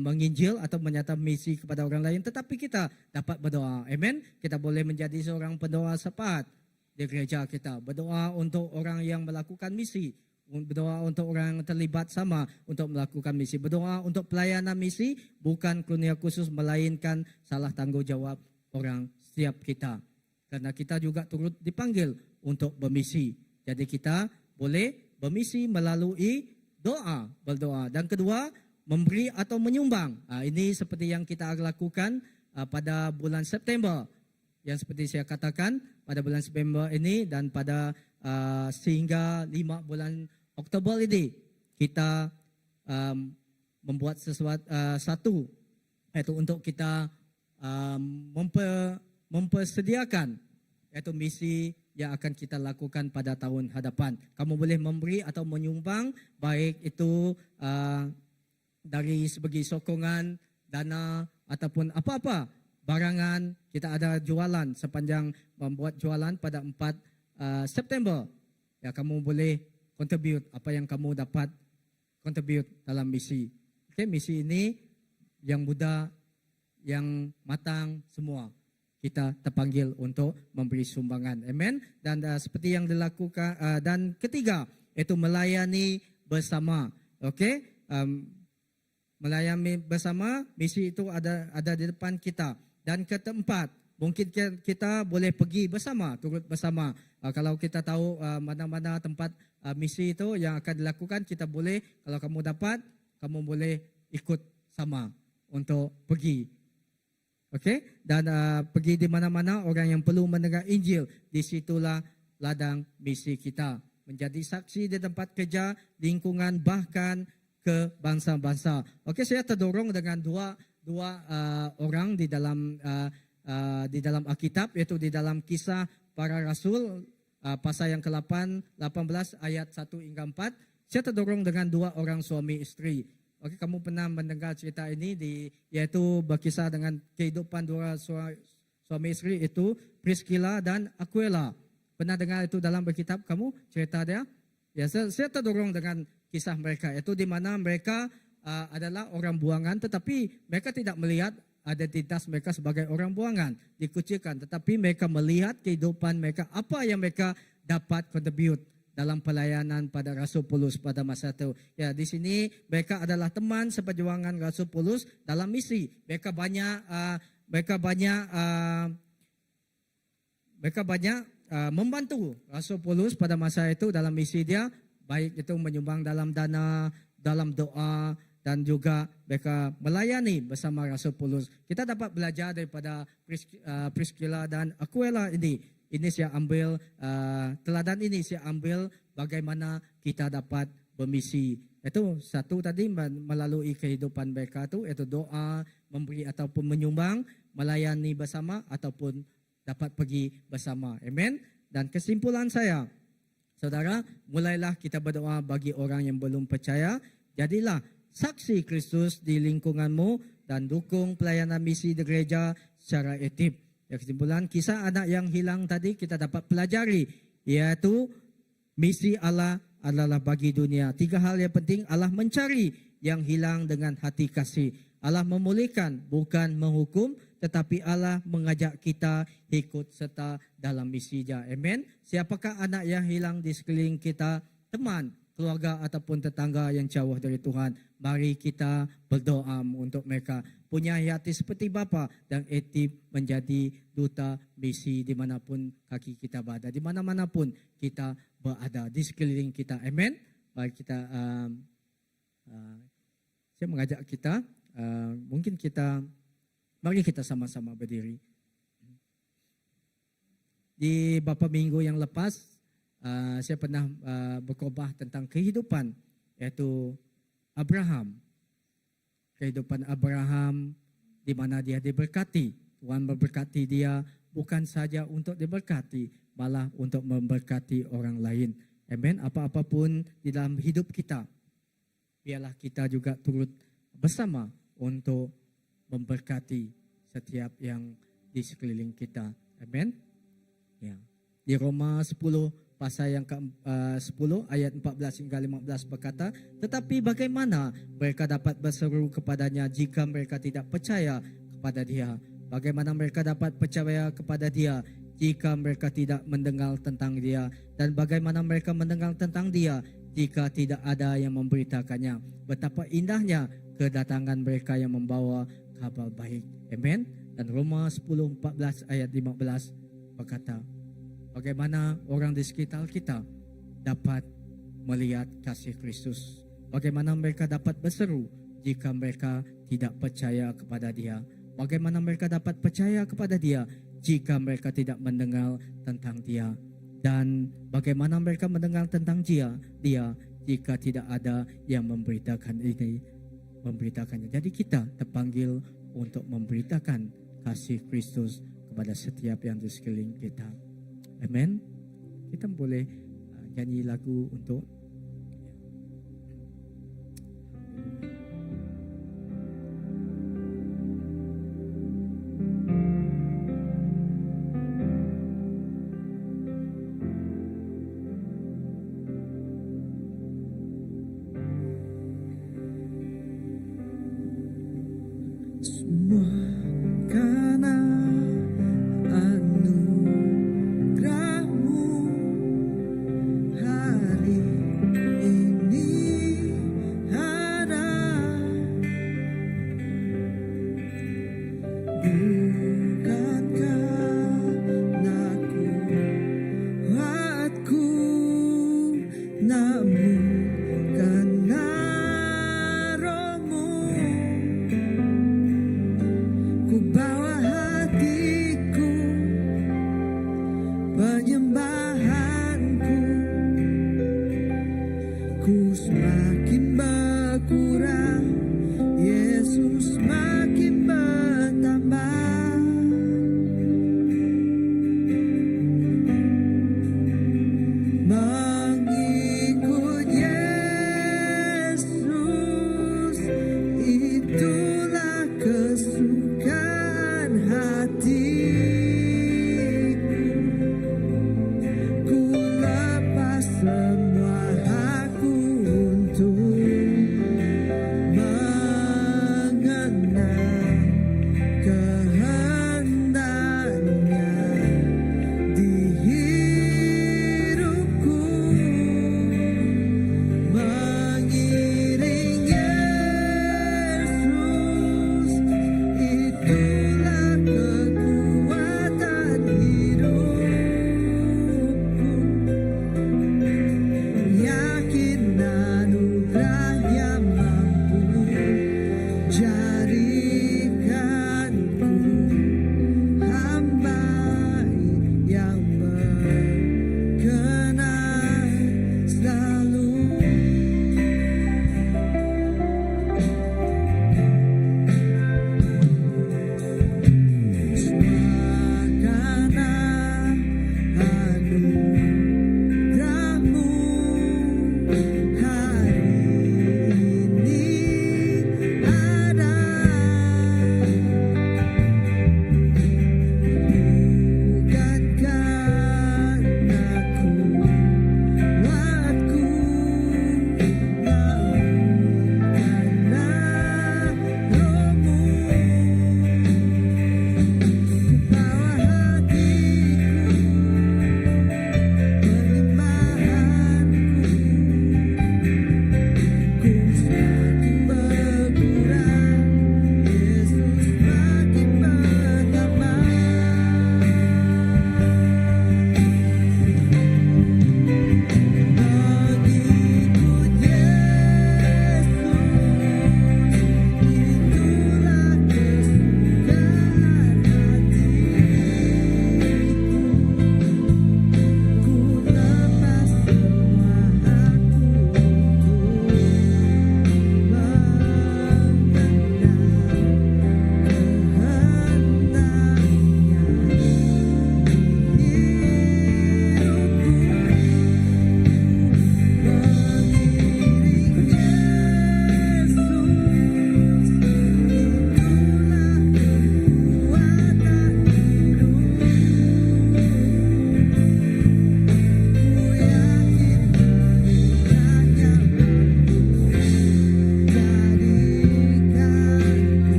menginjil atau menyatakan misi kepada orang lain, tetapi kita dapat berdoa. Amen. Kita boleh menjadi seorang pendoa sepat di gereja kita, berdoa untuk orang yang melakukan misi, berdoa untuk orang yang terlibat sama untuk melakukan misi, berdoa untuk pelayanan misi, bukan kurnia khusus melainkan salah tanggungjawab orang setiap kita, karena kita juga turut dipanggil untuk bermisi. Jadi kita boleh bermisi melalui berdoa. Dan kedua, memberi atau menyumbang. Ini seperti yang kita lakukan pada bulan September. Yang seperti saya katakan, pada bulan September ini dan pada sehingga 5 bulan Oktober ini, kita membuat satu, yaitu untuk kita mempersediakan yaitu misi yang akan kita lakukan pada tahun hadapan. Kamu boleh memberi atau menyumbang, baik itu dari segi sokongan, dana, ataupun apa-apa barangan. Kita ada jualan sepanjang membuat jualan pada 4 September. Ya, kamu boleh contribute apa yang kamu dapat contribute dalam misi. Okay, misi ini yang muda, yang matang, semua kita terpanggil untuk memberi sumbangan. Amen. Dan seperti yang dilakukan dan ketiga itu melayani bersama. Okey, melayani bersama, misi itu ada di depan kita. Dan keempat, mungkin kita boleh pergi bersama, turut bersama. Kalau kita tahu mana-mana tempat misi itu yang akan dilakukan, kita boleh, kalau kamu dapat, kamu boleh ikut sama untuk pergi. Okey, dan pergi di mana-mana orang yang perlu mendengar Injil, disitulah ladang misi kita. Menjadi saksi di tempat kerja, lingkungan, bahkan ke bangsa-bangsa. Okey, saya terdorong dengan dua orang di dalam Alkitab, yaitu di dalam Kisah Para Rasul pasal yang ke-8, 18 ayat 1 hingga 4. Saya terdorong dengan 2 orang suami isteri. Okey, kamu pernah mendengar cerita ini yaitu berkisah dengan kehidupan 2 suami isteri itu Priscilla dan Aquila. Pernah dengar itu dalam Alkitab kamu cerita dia? Ya, saya terdorong dengan kisah mereka, yaitu di mana mereka adalah orang buangan, tetapi mereka tidak melihat identitas mereka sebagai orang buangan, dikucilkan, tetapi mereka melihat kehidupan mereka, apa yang mereka dapat contribute dalam pelayanan pada Rasul Paulus pada masa itu. Ya, di sini mereka adalah teman seperjuangan Rasul Paulus dalam misi. Mereka banyak membantu Rasul Paulus pada masa itu dalam misi dia, baik itu menyumbang dalam dana, dalam doa, dan juga mereka melayani bersama Rasul Paulus. Kita dapat belajar daripada Priscilla dan Aquila ini. Ini saya ambil, teladan ini saya ambil bagaimana kita dapat bermisi. Itu satu tadi melalui kehidupan mereka itu, itu doa, memberi ataupun menyumbang, melayani bersama ataupun dapat pergi bersama. Amen. Dan kesimpulan saya, saudara, mulailah kita berdoa bagi orang yang belum percaya. Jadilah saksi Kristus di lingkunganmu dan dukung pelayanan misi di gereja secara aktif. Kesimpulan, kisah anak yang hilang tadi kita dapat pelajari, yaitu misi Allah adalah bagi dunia. 3 hal yang penting, Allah mencari yang hilang dengan hati kasih. Allah memulihkan, bukan menghukum, tetapi Allah mengajak kita ikut serta dalam misinya. Amen. Siapakah anak yang hilang di sekeliling kita? Teman, keluarga ataupun tetangga yang jauh dari Tuhan. Mari kita berdoa untuk mereka. Punya hati seperti Bapa dan aktif menjadi duta misi dimanapun kaki kita berada. Dimana-mana pun kita berada di sekeliling kita. Amen. Mari kita, saya mengajak kita, mari kita sama-sama berdiri. Di beberapa minggu yang lepas, saya pernah berkhotbah tentang kehidupan, yaitu Abraham. Kehidupan Abraham di mana dia diberkati. Tuhan memberkati dia bukan saja untuk diberkati, malah untuk memberkati orang lain. Amen. Apa-apapun di dalam hidup kita, biarlah kita juga turut bersama untuk memberkati setiap yang di sekeliling kita. Amen. Ya. Di Roma 10 pasal yang ke-10 ayat 14 hingga 15 berkata, tetapi bagaimana mereka dapat berseru kepadanya jika mereka tidak percaya kepada dia? Bagaimana mereka dapat percaya kepada dia jika mereka tidak mendengar tentang dia? Dan bagaimana mereka mendengar tentang dia jika tidak ada yang memberitakannya? Betapa indahnya kedatangan mereka yang membawa kabar baik. Amen. Dan Roma 10:14 ayat 15 berkata, bagaimana orang di sekitar kita dapat melihat kasih Kristus? Bagaimana mereka dapat berseru jika mereka tidak percaya kepada dia? Bagaimana mereka dapat percaya kepada dia jika mereka tidak mendengar tentang dia? Dan bagaimana mereka mendengar tentang dia jika tidak ada yang memberitakannya? Jadi kita terpanggil untuk memberitakan kasih Kristus kepada setiap yang di sekeliling kita. Amen. Kita boleh nyanyi lagu untuk mengikut Yesus.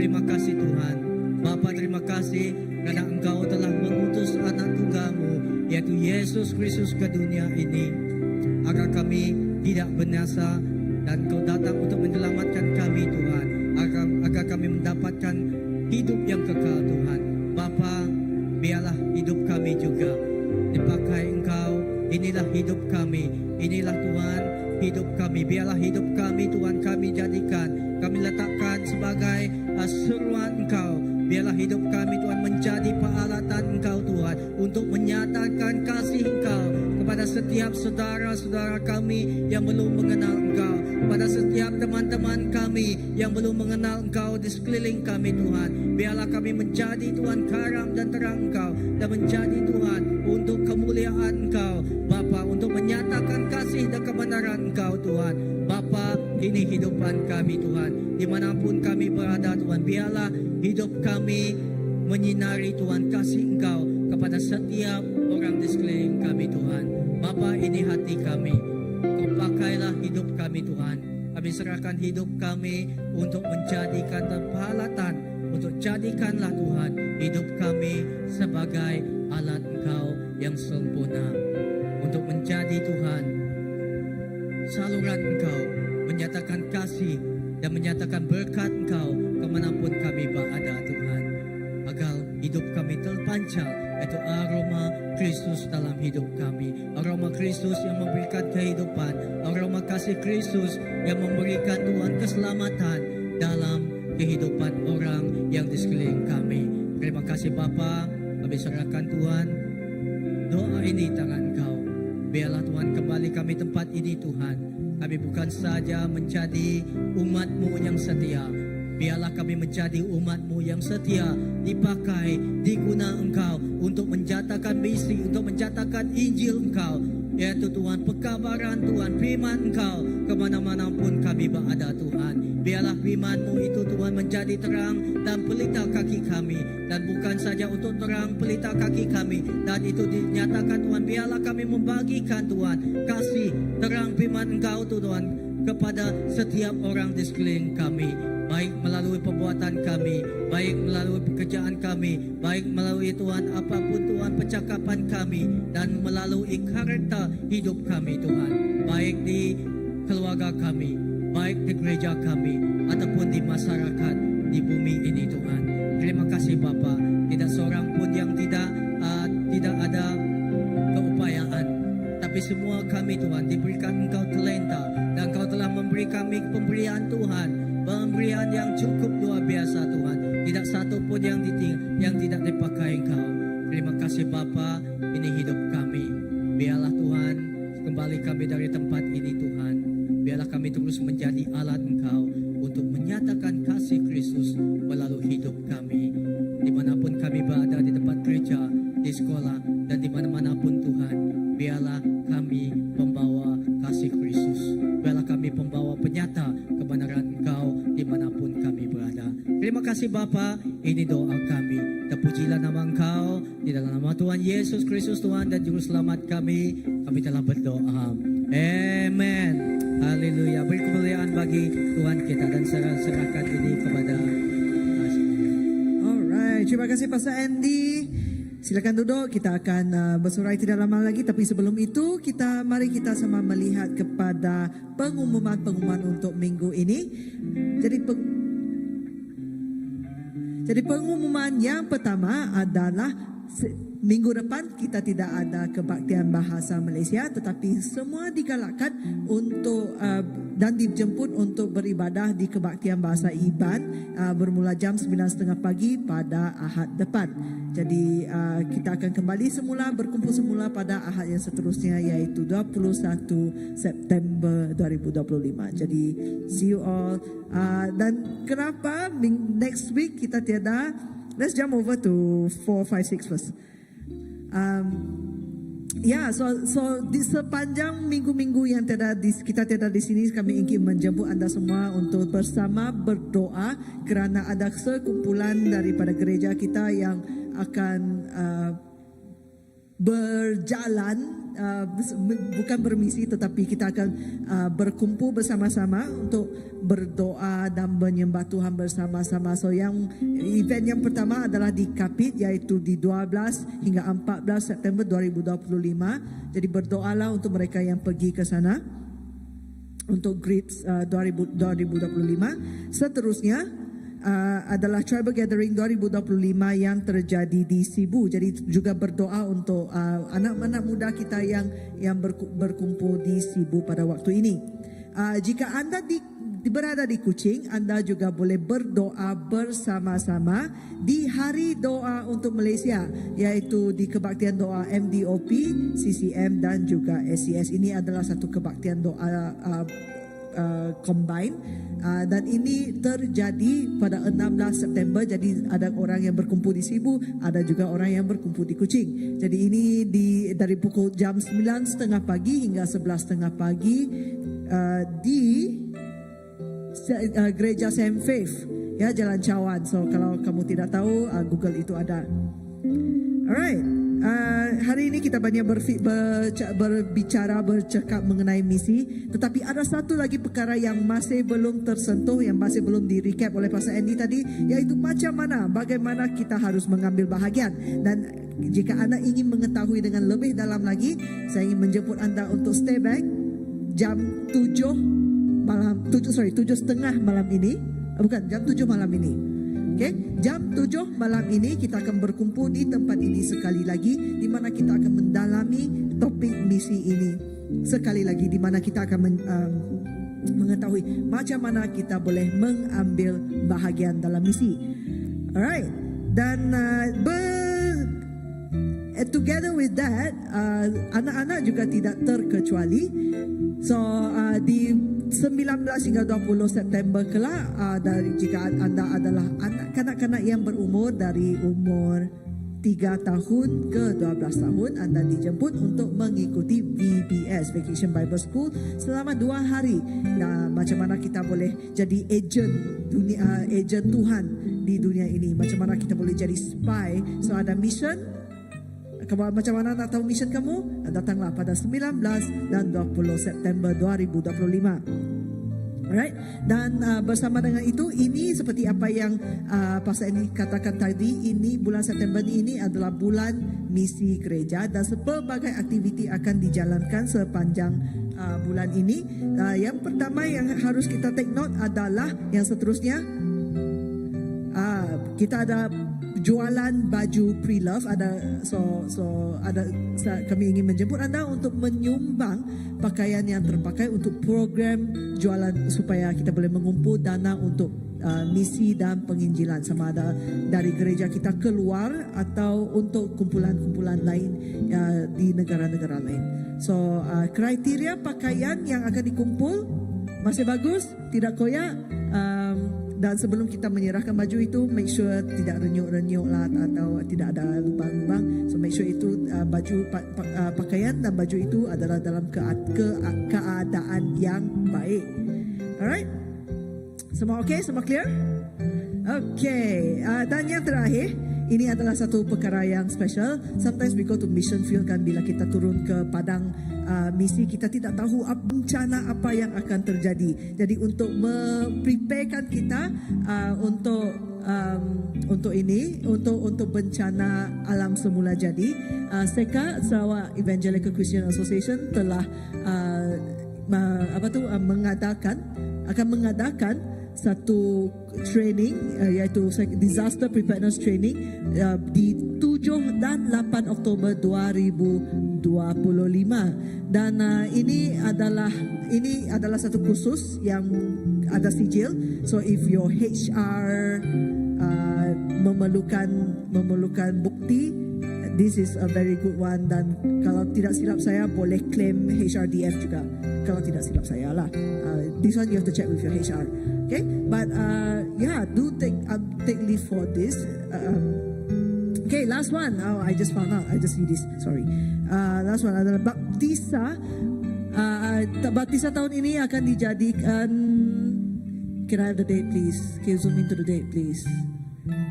terima kasih Tuhan. Bapa, terima kasih karena Engkau telah mengutus anak tunggal-Mu, yaitu Yesus Kristus ke dunia ini, agar kami tidak binasa, dan Kau datang untuk menyelamatkan kami Tuhan, agar kami mendapatkan hidup yang kekal Tuhan. Bapa, biarlah hidup kami juga dipakai Engkau. Inilah hidup kami, inilah Tuhan hidup kami. Biarlah hidup kami Tuhan kami jadikan, kami letakkan sebagai seruan Engkau. Biarlah hidup kami Tuhan menjadi peralatan Engkau Tuhan, untuk menyatakan kasih Engkau kepada setiap saudara-saudara kami yang belum mengenal Engkau, kepada setiap teman-teman kami yang belum mengenal Engkau di sekeliling kami Tuhan. Biarlah kami menjadi Tuhan karam dan terang Engkau, dan menjadi Tuhan untuk kemuliaan Engkau Bapa, untuk menyatakan kasih dan kebenaran Engkau Tuhan. Bapa, ini hidupan kami Tuhan, dimanapun kami berada Tuhan, biarlah hidup kami menyinari Tuhan kasih Engkau kepada setiap orang di sekeliling kami Tuhan. Bapa, ini hati kami, Kau pakailah hidup kami Tuhan. Kami serahkan hidup kami untuk menjadikan peralatan, untuk jadikanlah Tuhan hidup kami sebagai alat Engkau yang sempurna, untuk menjadi Tuhan saluran Engkau, menyatakan kasih dan menyatakan berkat Engkau kemanapun kami berada Tuhan, agar hidup kami terpancar, yaitu aroma Kristus dalam hidup kami, aroma Kristus yang memberikan kehidupan, aroma kasih Kristus yang memberikan Tuhan keselamatan dalam kehidupan orang yang di sekeliling kami. Terima kasih Bapa, kami serahkan Tuhan doa ini tangan Engkau. Biarlah Tuhan kembali kami tempat ini Tuhan. Kami bukan saja menjadi umat-Mu yang setia, biarlah kami menjadi umat-Mu yang setia, dipakai, diguna Engkau untuk menjatakan misi, untuk menjatakan Injil Engkau, yaitu Tuhan pekabaran Tuhan, firman Engkau kemana-mana pun kami berada Tuhan. Biarlah firman-Mu itu Tuhan menjadi terang dan pelita kaki kami, dan bukan saja untuk terang pelita kaki kami, dan itu dinyatakan Tuhan, biarlah kami membagikan Tuhan kasih terang firman Engkau Tuhan kepada setiap orang di sekeliling kami, baik melalui perbuatan kami, baik melalui pekerjaan kami, baik melalui Tuhan apapun Tuhan percakapan kami, dan melalui karakter hidup kami Tuhan, baik di keluarga kami, baik di gereja kami, ataupun di masyarakat di bumi ini Tuhan. Terima kasih Bapa, tidak seorang pun yang tidak ada keupayaan, tapi semua kami Tuhan diberikan Engkau talenta, dan Engkau telah memberi kami pemberian Tuhan, pemberian yang cukup luar biasa Tuhan. Tidak satu pun yang tidak dipakai Engkau. Terima kasih Bapa, ini hidup kami. Biarlah Tuhan kembali kami dari tempat ini Tuhan. Biarlah kami terus menjadi alat Engkau untuk menyatakan kasih Kristus melalui hidup kami, dimanapun kami berada, di tempat gereja, di sekolah, dan di mana-mana pun Tuhan. Biarlah kami pembawa kasih Kristus, biarlah kami pembawa penyata kebenaran Engkau dimanapun kami berada. Terima kasih Bapa, ini doa kami. Terpujilah nama Engkau, di dalam nama Tuhan Yesus Kristus Tuhan dan Juru Selamat kami telah berdoa. Amen. Haleluya. Beri kemuliaan bagi Tuhan kita, dan serahkan ini kepada Alright, terima kasih Pastor Andy. Silakan duduk, kita akan bersurai tidak lama lagi. Tapi sebelum itu, mari kita sama melihat kepada pengumuman-pengumuman untuk minggu ini. Jadi pengumuman yang pertama adalah minggu depan kita tidak ada kebaktian bahasa Malaysia, tetapi semua digalakkan untuk dan dijemput untuk beribadah di kebaktian bahasa Iban bermula jam 9.30 pagi pada Ahad depan. Jadi kita akan kembali semula, berkumpul semula pada Ahad yang seterusnya, yaitu 21 September 2025. Jadi see you all. Dan kenapa next week kita tiada? Let's jump over to 4, 5, 6 first. So di sepanjang minggu-minggu yang kita tiada di sini, kami ingin menjemput anda semua untuk bersama berdoa, kerana ada sekumpulan daripada gereja kita yang akan berjalan, bukan bermisi, tetapi kita akan berkumpul bersama-sama untuk berdoa dan menyembah Tuhan bersama-sama. So yang event yang pertama adalah di Kapit, iaitu di 12 hingga 14 September 2025. Jadi berdoalah untuk mereka yang pergi ke sana untuk Grips 2025. Seterusnya adalah Tribal Gathering 2025 yang terjadi di Cebu. Jadi juga berdoa untuk anak-anak muda kita yang berkumpul di Cebu pada waktu ini. Jika anda berada di Kuching, anda juga boleh berdoa bersama-sama di Hari Doa untuk Malaysia, iaitu di kebaktian doa MDOP, CCM dan juga SCS. Ini adalah satu kebaktian doa combine, dan ini terjadi pada 16 September. Jadi ada orang yang berkumpul di Cebu, ada juga orang yang berkumpul di Kuching. Jadi ini dari pukul jam 9.30 pagi hingga 11.30 pagi di Gereja Same Faith, ya, Jalan Cawan. So kalau kamu tidak tahu, Google itu ada. Alright. Hari ini kita banyak bercakap mengenai misi, tetapi ada satu lagi perkara yang masih belum tersentuh, yang masih belum di recap oleh Pastor Andy tadi, iaitu bagaimana kita harus mengambil bahagian. Dan jika anda ingin mengetahui dengan lebih dalam lagi, saya ingin menjemput anda untuk stay back jam 7.30 malam ini. Bukan, jam 7 malam ini. Okay? Jam 7 malam ini kita akan berkumpul di tempat ini sekali lagi, di mana kita akan mendalami topik misi ini sekali lagi, di mana kita akan mengetahui macam mana kita boleh mengambil bahagian dalam misi. Alright. Dan together with that, anak-anak juga tidak terkecuali. So di 19 hingga 20 September kelak, jika anda adalah kanak-kanak yang berumur dari umur 3 tahun ke 12 tahun, anda dijemput untuk mengikuti VBS, Vacation Bible School, selama 2 hari. Dan macam mana kita boleh jadi ejen Tuhan di dunia ini, macam mana kita boleh jadi spy. So ada mission. Macam mana nak tahu mission kamu? Datanglah pada 19 dan 20 September 2025. Alright. Dan bersama dengan itu, ini seperti apa yang Pastor Andy katakan tadi, ini bulan September ini adalah bulan misi gereja, dan pelbagai aktiviti akan dijalankan sepanjang bulan ini. Yang pertama yang harus kita take note adalah yang seterusnya. Kita ada jualan baju pre-love, kami ingin menjemput anda untuk menyumbang pakaian yang terpakai untuk program jualan, supaya kita boleh mengumpul dana untuk misi dan penginjilan, sama ada dari gereja kita keluar atau untuk kumpulan-kumpulan lain di negara-negara lain. So kriteria pakaian yang akan dikumpul masih bagus, tidak koyak. Dan sebelum kita menyerahkan baju itu, make sure tidak renyuk-renyuk lah, atau tidak ada lubang-lubang. So make sure itu pakaian dan baju itu adalah dalam keadaan yang baik. Alright? Semua okay? Semua clear? Okay. Dan yang terakhir, ini adalah satu perkara yang special. Sometimes we go to mission field kan, bila kita turun ke padang misi, kita tidak tahu bencana apa yang akan terjadi. Jadi untuk mempreparekan kita untuk bencana alam semula jadi, SECA, Sarawak Evangelical Christian Association, telah akan mengadakan satu training, iaitu disaster preparedness training di 7 dan 8 Oktober 2025. Dan ini adalah satu kursus yang ada sijil. So if your HR memerlukan bukti, this is a very good one. Dan kalau tidak silap saya, boleh claim HRDF juga. Kalau tidak silap saya lah. This one you have to check with your HR. Okay, but do take leave for this. Okay, last one. Oh, I just found out. I just see this. Sorry. Last one adalah baptisa. Baptisa tahun ini akan dijadikan. Can I have the date, please? Can you zoom into the date, please?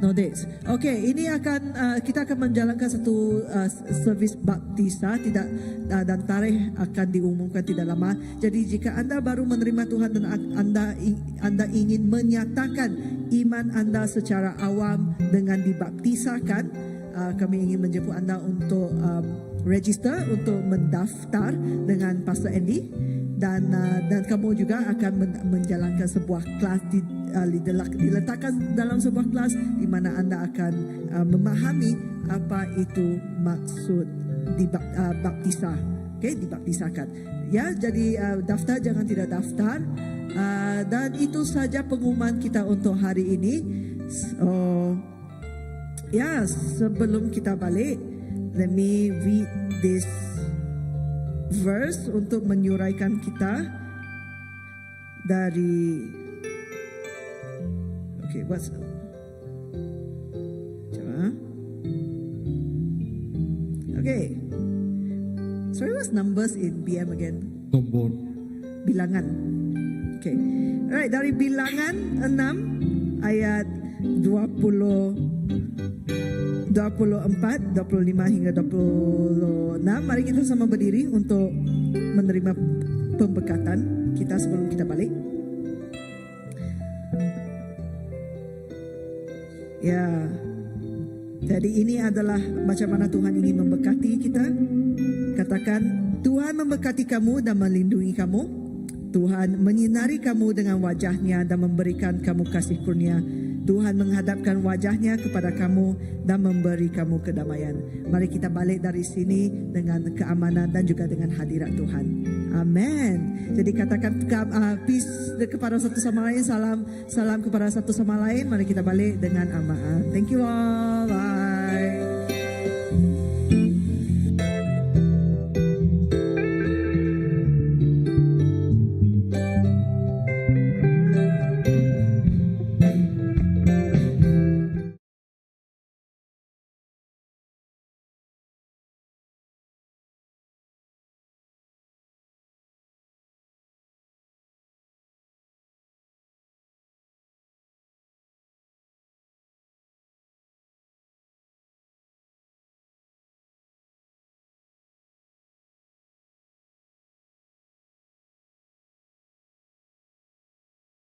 No dates. Okey, ini akan kita akan menjalankan satu servis baptisa dan tarikh akan diumumkan tidak lama. Jadi jika anda baru menerima Tuhan dan anda ingin menyatakan iman anda secara awam dengan dibaptisakan, kami ingin menjemput anda untuk register untuk mendaftar dengan Pastor Andy dan kamu juga akan menjalankan sebuah kelas diletakkan dalam sebuah kelas di mana anda akan memahami apa itu maksud baptisa. Okey, dibaptisakan. Ya, jadi daftar, jangan tidak daftar. Dan itu saja pengumuman kita untuk hari ini. So, ya, sebelum kita balik, let me read this verse untuk menyuraikan kita dari okay, what's okay. Sorry, what's numbers in BM again? Nombor. Bilangan. Okay. Alright, dari bilangan 6 ayat 24, 25 hingga 26. Mari kita sama berdiri untuk menerima pemberkatan kita sebelum kita balik. Ya, jadi ini adalah macam mana Tuhan ingin memberkati kita. Katakan, Tuhan memberkati kamu dan melindungi kamu. Tuhan menyinari kamu dengan wajahnya dan memberikan kamu kasih kurnia. Tuhan menghadapkan wajahnya kepada kamu dan memberi kamu kedamaian. Mari kita balik dari sini dengan keamanan dan juga dengan hadirat Tuhan. Amin. Jadi katakan peace kepada satu sama lain. Salam kepada satu sama lain. Mari kita balik dengan amaan. Thank you all.